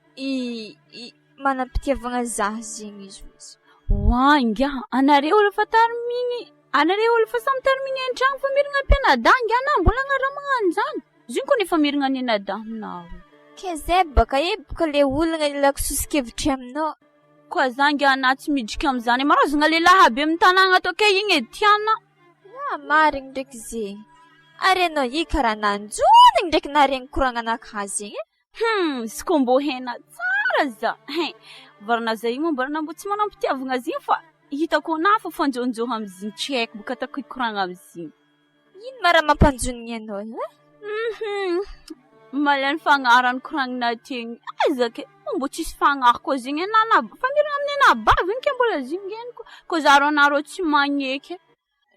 manampitiavagna zaho zegny izy. Wanga, anareo fa tariminy. Anareo fa samy tariminy an-tragno fa miragna ampianadahy ana mbola agnara magnano zany. Ziny koa nefa miragna any anadahy aminao. Keze baka boka le olana ilako sosokevitry aminao. Koa zangy ana tsy midrika am'izany marazagna lehilahy aby amin'ny tanàgna atao ke igny edy tiana. Marigny ndraiky ze. Ary anao karaha nanjony ndraiky naregny koragna anakazy igny. Sy mbô hena tsara za. Varana zay igny mbarana mbo tsy manampitiavagna ziny fa hitako nafa fanjonjoha am'ziny tsy haiko boka atako ikoragna am'ziny. Ino mara mampanjonigny anao Malany fagnarany koragnina tegny. Azake, mbo tsisy fagnahy koa zigny anana. Fa miragna amin'ny anabavy igny ke mbola zigny ihany koa. Koa zaro anareo tsy magneky.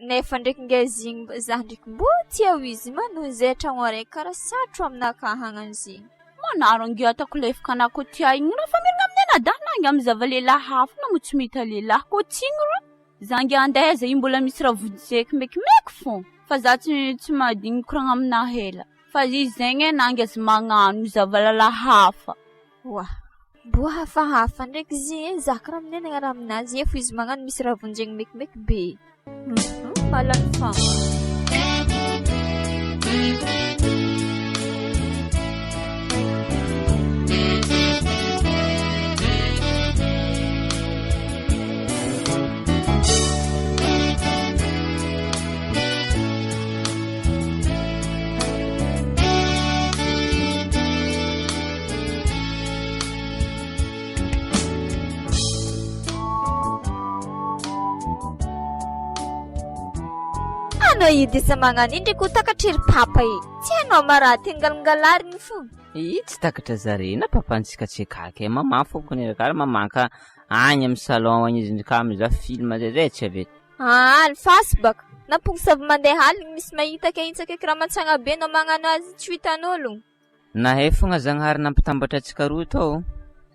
Nefa ndraiky nge zigny za ndraiky mbo tia izy manoho zay tragno araiky karaha satro aminakahy hagnan'zigny. Manaro nge atako lefaka anako tia igny raha fa miragna amin'ny anadahy nange am'zava lehilahy hafa na mo tsy mita lehilahy koa tsigny ra. Zange andaiza io mbola misy raha vodisaiky mekimeky fô. Fa za tsy mahadigny koragna amina hela. Fa izy zegny nange azy magnano zavalala hafa. Mbo hafahafa ndraiky zy za karaha minenagna raha aminazy efa izy magnano misy raha vonjegny mekimeky be. Malany fama. Anao edy isa magnano ndraiky ho takatrery papa tsy hainao maraty angalangalariny fo. Tsy takatra zarena papantsika tsy akaiky mama foko niragara mamanka agny amin'ny salon agny izy ndrika miza film zay tsy avety. Alfasy baka nampongisavy mandeha aligny misy mahita ke hitsaka kiraha mantsagna be anao magnano azy tsy hitan'olo. Nahay fogna zagnahary nampitambatra atsika roa tao.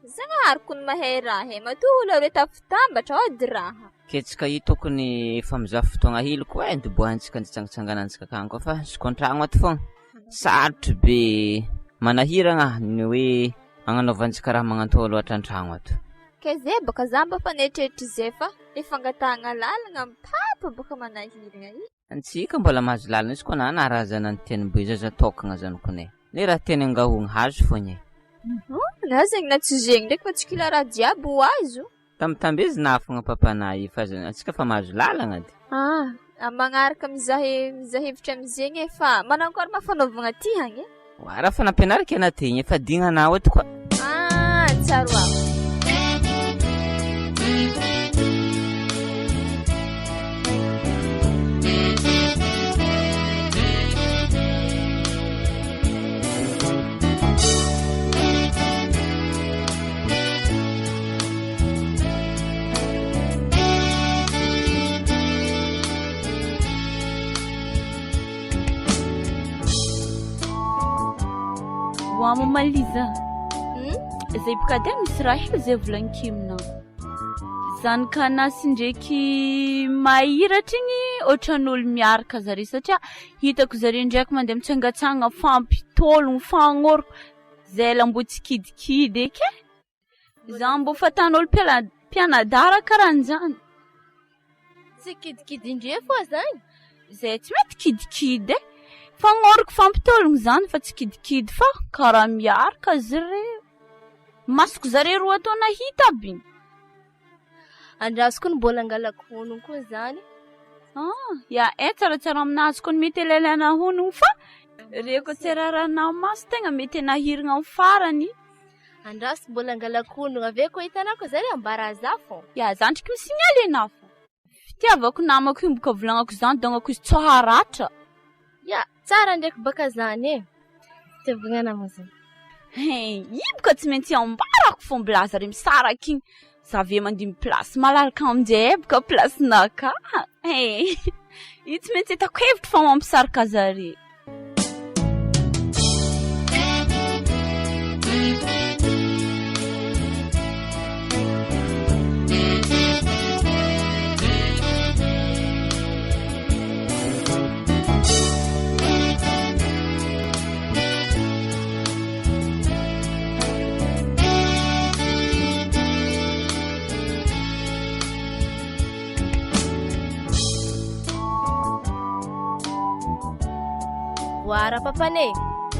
Zagnahary kony mahay raha matoa olo areo tafitambatra ody raha. Ke tsika io tokony efa mizaha fotoagna hely koa dobohantsika nitsangatsanganantsika akagny koa fa sokontragno ato fogna. Sarotry be manahiragna ny hoe agnanaovantsika raha magnantolo loatra an-tragno ato. Ke zay baka za mba fanetretry zay fa le fangatahagna lalagna amin'ny papa baka manahiragna Antsika mbola mahazo lalana izy koa na razana ny teny zaza tokagna zany kone. Le raha teny angahogny hazo fogna. Na zegny na tsy zegny ndraiky fa tsy kila raha jiaby ho azo. Tambezi nafagna papanay fa atsika fa mahazo lalagna dy. Magnaraka mizaha hevitra am'zegny fa manankory mafanaovagna ty hagny raha fa nampianarika ana tegny efa dignanao ato koa. Tsaro ako. Mama Liza. Zay boka dia misy raha hely zay volagniko aminao. Zanakanazy ndraiky mahiratra igny ohatran'olo miaraka zare satria hitako zare ndraiky mandeha mitsangatsanga fampitologno fagnoroko zay la mbo tsy kidikidy eky. Za mbo fatan'olo mpianadara karahan'izany. Tsy kidikidy indray fô zany. Zay tsy mety kidikidy fagnoroko fampitologno zany fa tsy kidikidy fa karaha miaraka zareo. Masoko zareo roa atao nahita aby. Andrasoko ny mbola angalako honogno koa zany. Tsaratsara aminazy koa mety elelana honogno fa reko tsararanao maso tegna mety nahiragna amin'ny farany. Andrasoko mbola angalako honogno aveo koa hitanako zareo ambaraza fô. Zany ndraiky misignaly anao fô. Fitiavako namako io mboka volagnako zany dagnako izy tsao haratra. Tsara ndraiky baka zany fitiavagna nama zany. Iboka tsy maintsy ambarako fô mbola zare misaraka igny. Zavia mandim plasy malalaka aminjay boka plasinaka. Io tsy maintsy hitako hevitra fa mampisaraka zare. ambara papane.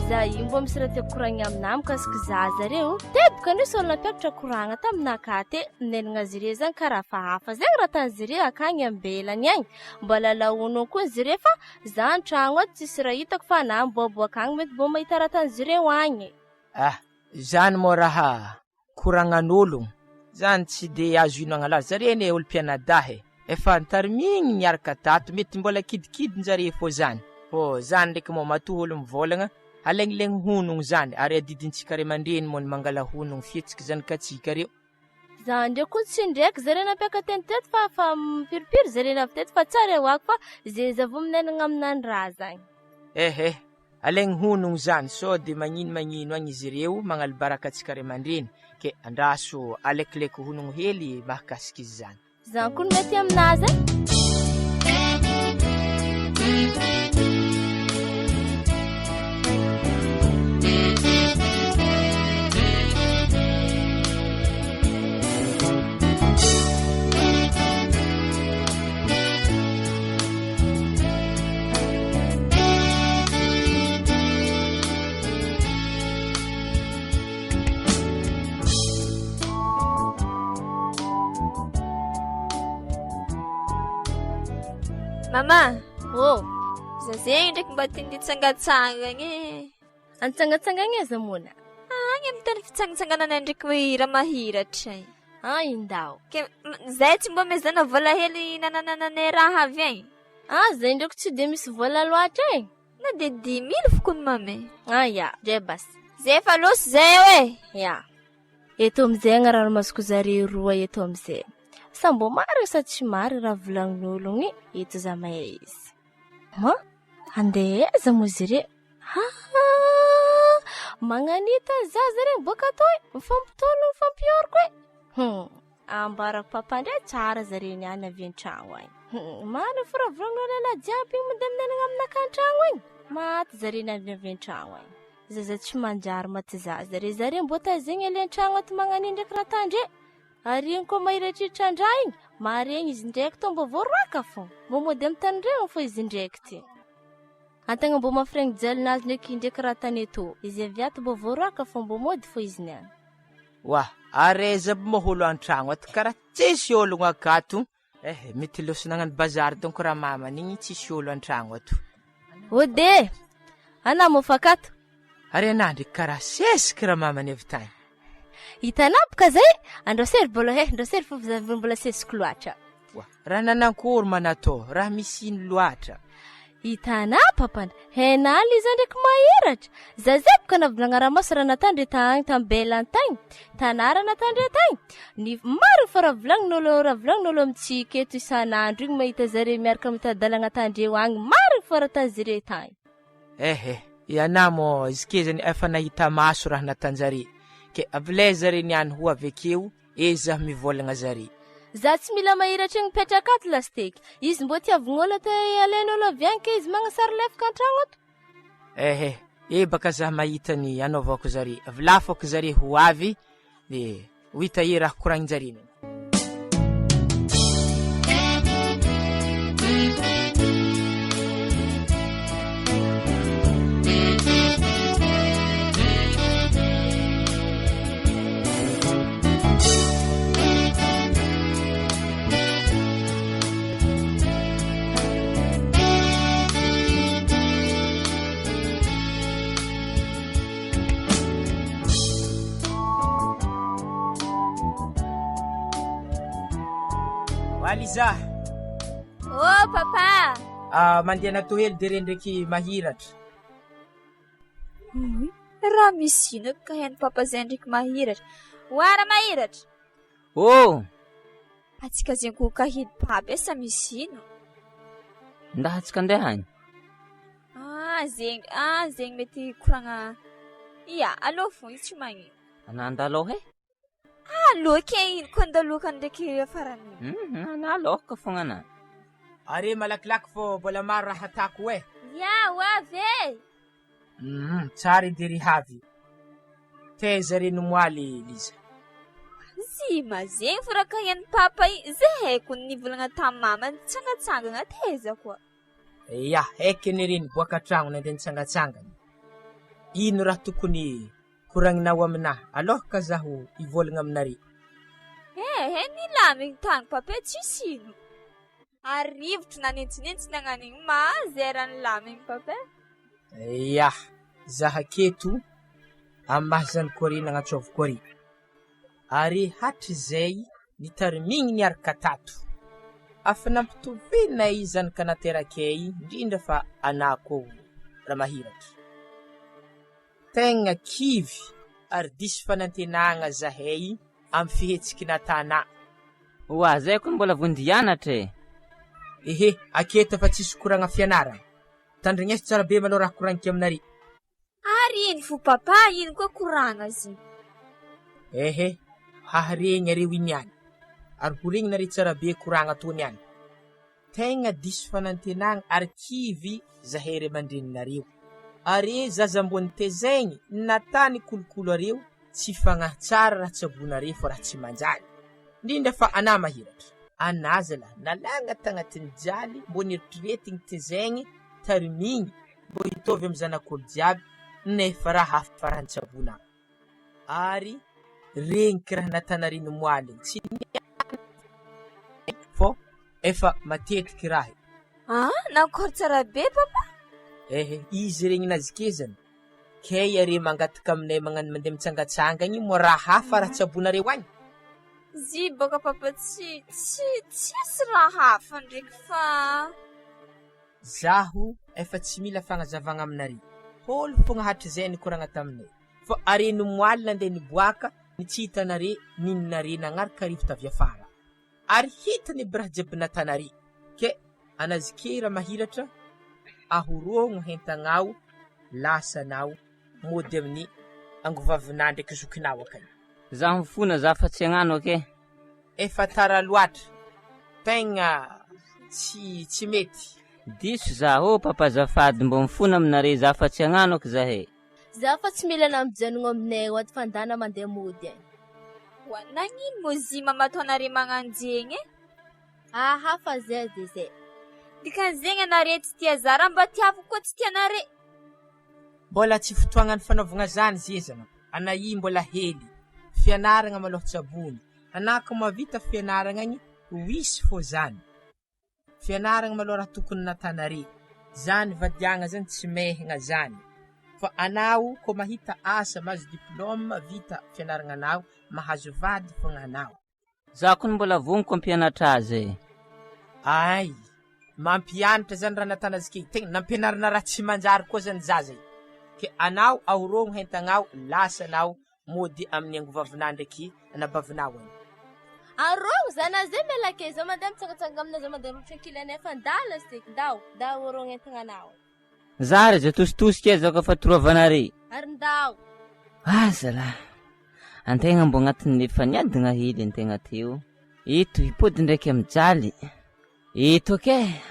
Za imbo misy raha tiako koragny aminah mikasiky zaza reo. Teboka nisy olona nampiakatra koragna taminaka te. Nenagna azy ireo zany karaha hafa zegny raha ataon'izy ireo akagny ambelany agny. Mba lalaono koa izy ireo fa za an-tragno ato tsisy raha hitako fa na miboaboaka agny mety mbô mahita raha ataon'izy ireo agny. Zany moa raha koragnan'ologno. Zany tsy de azo inona laza zareny olo-pianadahy. Efa ntarimigny niaraka tato mety mbola kidikidin-jare fô zany. Fô zany ndraiky moa matoa olo mivolagna alegnilegny honogno zany ary adidintsika ray aman-dreny moa ny mangala honogno fihetsiky zanakatsika reo. Za ndraiky koa tsy ndraiky zareo nampiaka teny teto fa mipiripiry zareo navy teto fa tsara hoako fa zeza vo minenagna aminany raha zany. Alegny honogno zany so de magnino agny izy ireo magnalibaraka atsika ray aman-dreny ke andraso alekileky honogno hely mahakasiky izy zany. Zany koa mety aminazy. Mama, za zegny ndraiky mba tindy tsangatsangagny. Antsangatsangagny aiza mona? Agny amin'ny tany fitsangatsanganana ndraiky raha mahiratra. Indao. Zay tsy mba mezana vola hely nanananay raha avy agny. Zay ndraiky tsy de misy vola loatra e. Na de 10,000 fokony mame. Ya, dre bas. Zay fa losy zay oe. Ya. Eto amizay agnarano masoko zare roa eto amizay. Sambo mary sa tsy mary raha volagnin'ologny eto za mahay izy. Andeha aiza moa izy ireo? Magnanita zaza reny boka toy mifampitolo mifampioriko e. Ambarako papa ndray tsara zareo niany avy an-tragno agny. Mary fo raha volagnin'olo lehilahy jiaby igny mandeha minenagna aminaka an-tragno agny. Maty zareo niany avy an-tragno agny. Zaza tsy manjary maty zaza re zareo mbo tazegny ele an-tragno ato magnani ndraiky raha tandre. Ary igny koa mahiratritra andra igny maregny izy ndraiky to mbo voaraka fô mbo mody amin'ny tany regny fô izy ndraiky ty. Antegna mbo mafiragny jalinazy ndraiky raha tany eto izy avy ato mbo voaraka fô mbo mody fô izy niany. Areza moa olo an-tragno ato karaha tsisy ologno akato. Mety loso nagnano bazary donko raha mamany igny tsisy olo an-tragno ato. Ode ana mofakato. Ary anah ndraiky karaha sesiky raha mamany avy tany. Hitanapaka zay androsery bolo androsery fo mbola sesiko loatra. Raha nanankory manatao raha misy ino loatra. Hitana papana henali izy ndraiky mahiratra zazay boka navolagna raha maso raha natandre tagny tambelany tagny tanara natandre tagny ny maro fa raha volagnin'olo amintsika eto isan'andro igny mahita zare miaraka mitadalagna tandreo agny maro fa raha tazire tagny. Ianà mo izy ke zany efa nahita maso raha natanjare ke avilay zare niany ho avekeo eza mivolagna zare. Za tsy mila mahiratra igny mipetraka ato lasteky izy mbo tiavignolona te alain'olo avy agny ke izy magnasary lefaka an-tragno ato. Baka za mahita ny anaovako zare avilafako zare ho avy de ho hita raha koragnin-jare. Aliza. Papa. Mandeha natao hely de re ndraiky mahiratra. Raha misy ino ka hen papa zay ndraiky mahiratra. Wara mahiratra. Atsika zay ko kahidy papa sa misy ino? Ndahatsika andeha agny. Zegny mety koragna. Alo fo izy tsy magnino. Anandalo Alo ke ino ko andaloka ndraiky afarany. Analoka fogna ana. Are malakilaky fô mbola maro raha atako e. Wave. Tsara edy havy. Teza re nomoaly Liza. Zima zegny fo raha kaheny papa zay haiko nivolagna tamin'ny mama tsangatsangagna teza koa. Ya, haiko reny boaka tragno nandeha nitsangatsangana. Ino raha tokony koragninao aminahy alohaka zaho ivolagna aminareo. Nilamigny tany papa tsisy ino. Arrivotry nanentsinentsy nagnan'igny mazera nilamigny papa. Ya, zaho aketo amin'ny mahazany kory nagnatsovo kory. Ary hatrizay nitarimigny niaraka tato. Afa nampitovina izany ka naterakay indrindra fa anako raha mahiratra. Tegna kivy ary diso fanantenagna zahay amin'ny fihetsiky natana. Oa, zay koa mbola vondianatra. Aketo fa tsisy koragna fianarana. Tandrignesy tsara be malo raha koragniky aminareo. Ary ino fo papa, ino koa koragna zy? Haharegny areo iniany. Ary horegny nareo tsara be koragna tony any. Tegna diso fanantenagna ary kivy zahay ray aman-dreninareo. Are zaza ambony tezaigny natany kolokolo areo tsy fagnahy tsara raha tsabonareo fa raha tsy manjaly. Indrindra fa ana mahiratra. Anazala nalagna tagnatin'ny jaly mbo nieritriretigny tezaigny tarimigny mbo hitovy amin'ny zanak'olo jiaby nefa raha hafa raha nitsabona. Ary regniky raha natanareo nomoaligny tsy fô efa matetiky raha. Nakory tsara be papa? Izy regny nazikezana. Kay are mangataka aminay magnano mandeha mitsangatsangagny mo raha hafa raha tsabonareo agny. Zy boka papa tsisy raha hafa ndraiky fa zaho efa tsy mila fagnazavagna aminareo. Holo fogna hatrizay nikoragna taminay. Fa are nomoaly nandeha niboaka ny tsy hitanareo ninonareo nagnaraka rivotra avy afara. Ary hitany biraha jiaby natanareo. Ke anazikera mahiratra ahorogno hentagnao lasanao mody amin'ny angovavinao ndraiky zokinao akany. Zaho mifona za fa tsy agnano Efa tara loatra. Tegna tsy mety. Diso za papa zafady mbo mifona aminareo za fa tsy agnano zahay. Za fa tsy mila nampijanogno aminay ato fandana mandeha mody any. Nagnino mo zy mamatoanareo magnanjegny? Hafa zay de zay. Dikan'izegny anareo tsy tia zara mba tiavako koa tsy tianareo. Mbola tsy fotoagnany fanaovagna zany zezana. Anai mbola hely. Fianaragna maloha tsabony. Anako mavita fianaragna agny wisy fô zany. Fianaragna maloha raha tokony natanareo. Zany vadiagna zany tsy mehagna zany. Fa anao ko mahita asa mahazo diplôma vita fianaragna anao mahazo vady fogna anao. Za koa mbola vogniko ampianatra azy. Ay, mampianatra zany raha natanazike. Tegna nampianarana raha tsy manjary koa zany zaza. Ke anao ahorogno hentagnao lasanao mody amin'ny angovavinao ndraiky anabavinao agny. Arogno zana zay melake za mandeha mitsangatsanga amina za mandeha mitranquilany afandala steky da orogno entagnanao. Zary zay tositosiky zao fa torovanareo. Arindao. Zala. Antegna mbo agnatin'ny efa niadigna hely antegna teo. Ito hipody ndraiky amijaly. Ito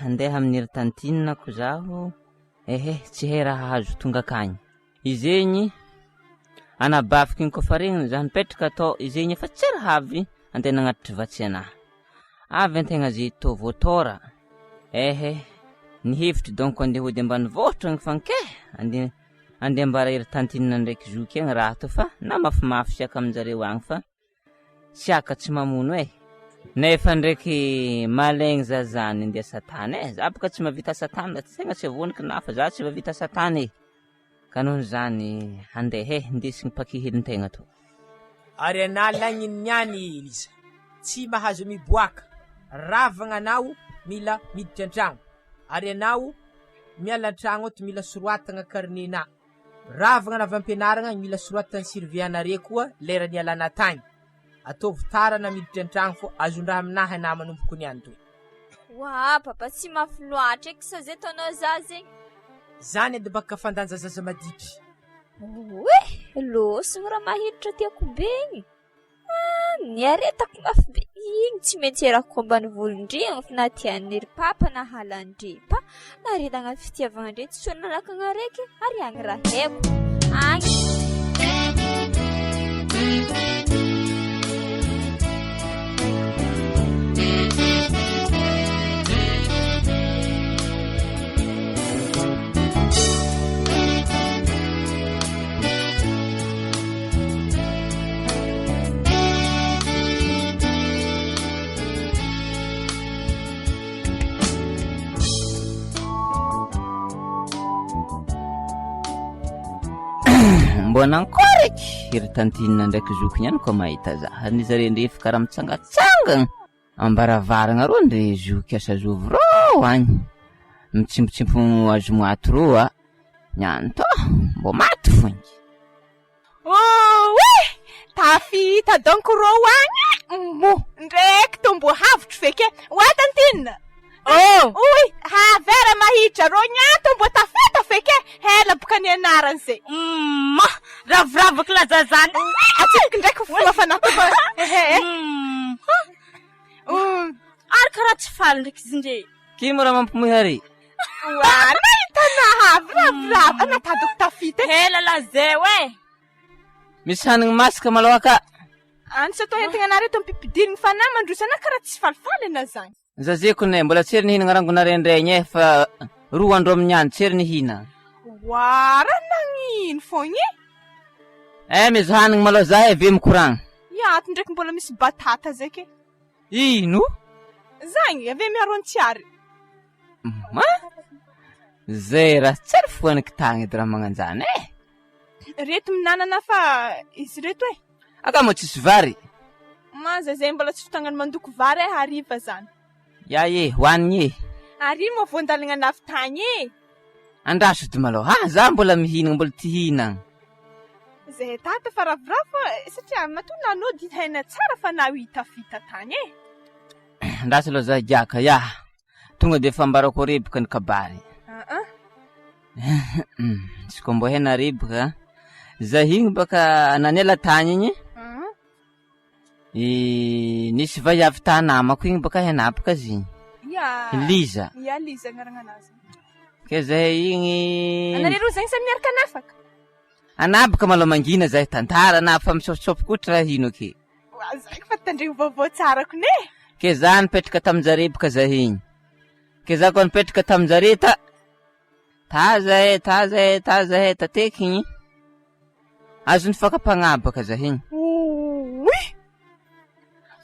andeha amin'ny ritantinina ko zaho. Tsy hay raha hazo tonga akagny. Izegny anabafiky ny kofa regniny zaho nipetraka atao izegny efa tsy raha avy andeha nagnatitry vatsy anahy. Avy antegna zay votora. Nihevitry donc andeha hody ambanivohitra gny fanke andeha mbara ritantinina ndraiky zoky agny raha to fa na mafimafy siaka aminjareo agny fa siaka tsy mamono nefa ndraiky malaigny zazany andeha satany za boka tsy mavita satany tegna tsy avoniky na fa za tsy mavita satany kanon zany andeha ndesigny pakihelintegna to. Ary ana lagniny niany Liza. Tsy mahazo miboaka. Ravagna anao mila miditra an-tragno. Ary anao miala an-tragno ato mila soroatagna karnena. Ravagna avy ampianaragna mila soroatagna surveillanareo koa lera nialana tagny. Ataovy tara na miditra an-tragno fô azondraha aminahy na manomboko niany toy. Papa tsy mafy loatra eky sa zay taonao za zegny. Zany edy baka fandanja zaza maditry. Lôsiny raha mahiditra tiako be igny. Niaretako mafy be igny tsy maintsy erako ambany volondriagna fa na tian'ery papa na halandrepa naredagna fitiavagna ndre tsy soa nanakagna raiky ary agny raha haiko agny. Mbô nankoreky iry tantinina ndraiky zokiny ihany koa mahita za. Anizare ndrefa karaha mitsangatsangana ambaravaragna rô ndre zoky asa zovy rô agny. Mitsimpontsimpo azo maty rô a. Niany to, mbô maty fogny. Tafita donc rô agny. Mo, ndraiky tombo havitry feky. Wa tantinina. Uy, havera mahitra rô nyato mbô tafita feky. Hela boka ny anarany zay. Ravoravo kilazazany. Atsika ndraiky foa fanahy fa. Ary karaha tsy faly ndraiky izy ndre. Kimo raha mampimohary. Wana itana ravoravo. Anatadoko tafita. Hela lazay we. Misy hanigny masaka malao ka. Ansa to hentegna nare to mpipidirigny fanahy mandrosana karaha tsy falifaly ana zany. Zazeko ne mbola tsery nihinagna rangonare ndray fa 2 andro amin'ny andro tsery nihina. Wara nagnino fogny? Misy hanigny malao zahay ve mikoragna. Yato ndraiky mbola misy batata zay ke. Ino? Zagny ave miaro antsiary. Zay raha tsery foaniky tagny edy raha magnanjany Reto minanana fa izy reto Aka mo tsisy vary. Zay mbola tsy fotoagnany mandoko vary hariva zany. Ya hoanigny Ary mo voandalagna naftagny Andraso dy malao. Za mbola mihinagna mbola ty hinagna. Zay tata fa ravoravo satria matona anao di hena tsara fa na hitafita tagny Andraso aloha za giaka tonga de fa mbarako rebaka ny kabary. Tsy koa mbô hena rebaka. Za igny baka nanela tany igny. Nisy vaiavy tanamako igny baka henapaka zigny. Liza. Liza agnaranazy. Ke zahay igny. Anareo zagny samy miaraka nafaka. Anabaka malao mangina zahay tantara na fa misofotsofoko raha ino ke. Zay fa tandrigny vaovao tsarako ne. Ke za nipetraka taminjare baka zahay igny. Ke za koa nipetraka taminjare ta zahay tateky igny. Azo nifakampagnabaka zahay igny.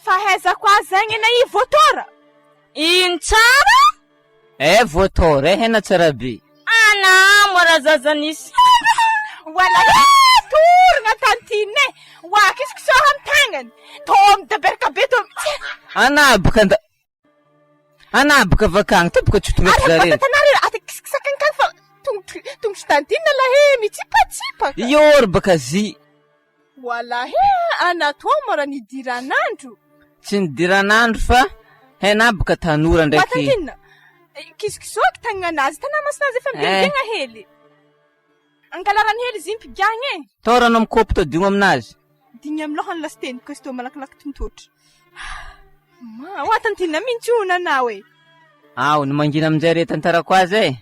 Fahaizako azy zagny na i voatora. Ino tsara? Voatora hena tsara be. Mora zazanisy. Wala turigna tantine. Kisokisoha amin'ny tagnany. To midaberaka be to. Anabaka vakagny to baka tsy tonga zare. Ata kisakankan fa tongotry tantina lahe mitsipatsipa. Yor baka zy. Wala anato mora nidiranandro. Tsy nidiranandro fa henabaka tanora ndraiky. Tantina. Kisokisoha tagnanazy tanamasonazy efa migana hely. Angalarany hely izy mpigagny Torano amin'ny kopy to digno aminazy. Digny amin'ny lohany lasteny ka izy to malakilaky tontotry. Tantina mintsona anao Ny mangina aminjay re tantarako azy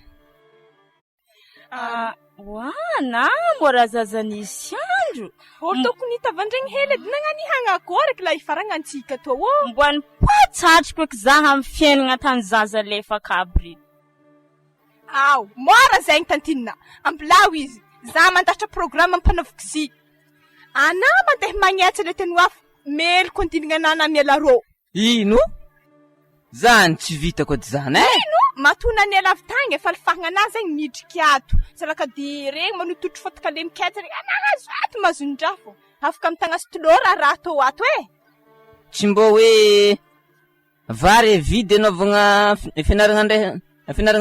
mora zazanisy andro. Tokony hitavandregny hely edy nagnany hagnakoraky la ifarangantsika to Mbo any patsatriko eky zaha amin'ny fiainagna tany zaza lefa kabry. Mora zaigny tantina. Ambilao izy. Za mandatra programa ampanavoky zy. Ana mandeha magnetsa le teny afo. Melo kontinigna miala rô. Ino? Zany tsy vitako edy zany Ino? Matona ny alavy tagny efa alifahagna anazy zegny midriky ato. Salaka di regny manototry fotaka le miketsa regny. Anazy ato mazondrafo. Afaka mitagna stolora raha to ato Tsy mbô hoe vary vide anaovagna fianaragna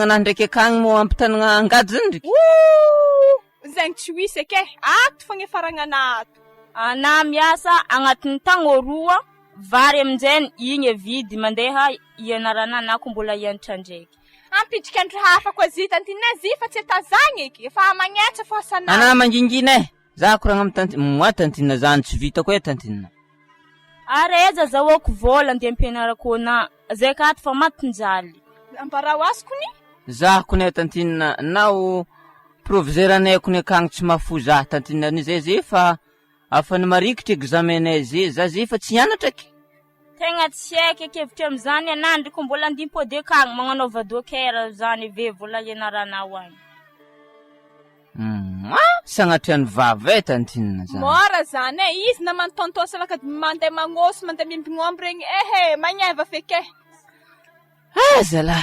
anahy ndraiky akagny mo ampitanagna angady zany ndraiky. Zegny tsy wisy ake. Ato fogna efaragna ato. Ana miasa agnatin'ny tagno 2 vary aminjay igny vidy mandeha ianarana anako mbola ianatra ndraiky. Ampidriky andro hafa koa zy tantina zy fa tsy atazagny eky. Efa magnetsa fo asana. Ana mangingina za koragna amin'ny tantina. Tantina zany tsy vita koa tantina. Areza zahoako vola andeha ampianarako ana. Zay ka ato fa matinjaly. Ambarao asiko ni? Za kone tantina nao proviseranay kone akagny tsy mafu za tantina ni zay fa afany marikitry examenay za fa tsy hianatra ke. Tegna tsy haiko ekevitra am'zany anandriko mbola andimpody akagny magnanaova dokera zany ve vola ianaranao agny. Sagnatria ny vava tantina zany. Mora zany izy na mantonto salaka mandeha magnoso mandeha mimbignomby regny magneva feke. Zala.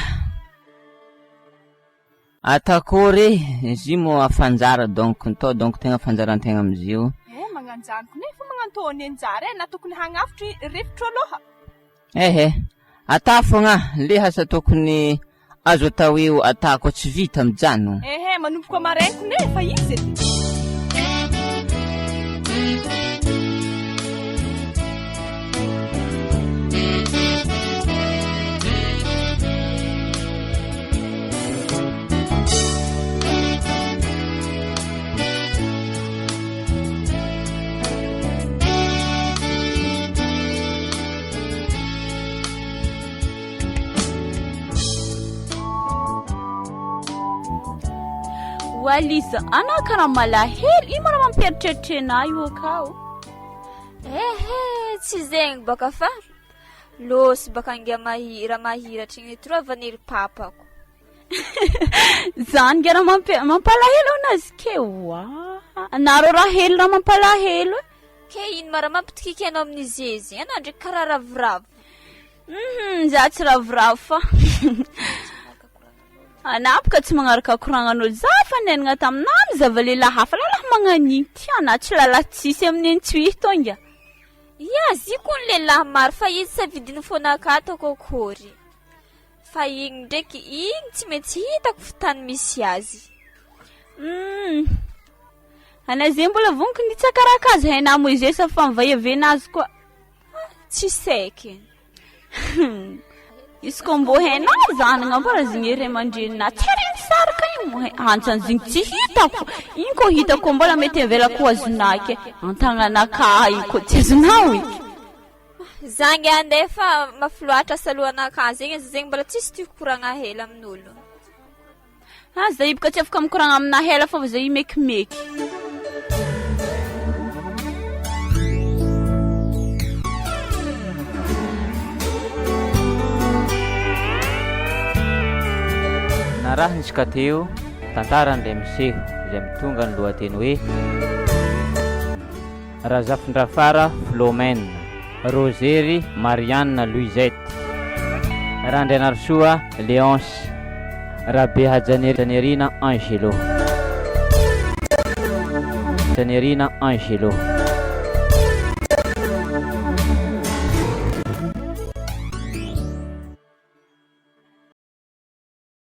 Atakory izy mo afanjara donc to donc tegna fanjarantegna amizio. Magnanjany nefa magnantony anjara na tokony hagnafitry rivotro aloha. Ata fogna le asa tokony azo atao eo atako tsy vita mijano. Manomboka maraiko nefa izy. Walisa, ana karaha malahelo, ino mara mampieritreritrena io akao? Tsy zegny baka fa losy baka angia mahiratra igny trovany ry papako. Zany ngera mampalahelo anazy keo. Naro raha helo raha mampalahelo. Ke ino mara mampitikika anao amin'izy izy, anao ndraiky karaha ravoravo. Za tsy ravoravo fa anapaka tsy magnaraka koragnan'olo za fa nenagna taminany zava-lehilahy hafa lalahy magnan'igny tiana tsy lalatsisy amin'ny tsuih tonga. Zy koa ny lehilahy maro fa izy savidiny foana akato kokory. Fa igny ndraiky igny tsy maintsy hitako fitany misy azy. Anazy mbola vogniko ny tsakarak'azy haina Moizesa fa mivaiavena azy koa. Tsy saiky. Izy ko mbo haina zanagna mbara zigny ere mandrenina tsariny saraka io antsan zigny tsy hitako. Iny ko hitako mbola mety avela ko azonake antagnanaka iko tsy azonao iky. Zangy andefa mafloatra salohana zegny zegny mbola tsisy tio koragna hela amin'olo. Zay ibaka tsy afaka mikoragna amina hela fa zay mekimeky. Narahantsika teo tantarandray miseho izay mitonga ny lohateny hoe Razafindrafara Flomène, Rosery Marianne Louisette, Randray Narsoa Léonce, Rabeha Janerina Angelo.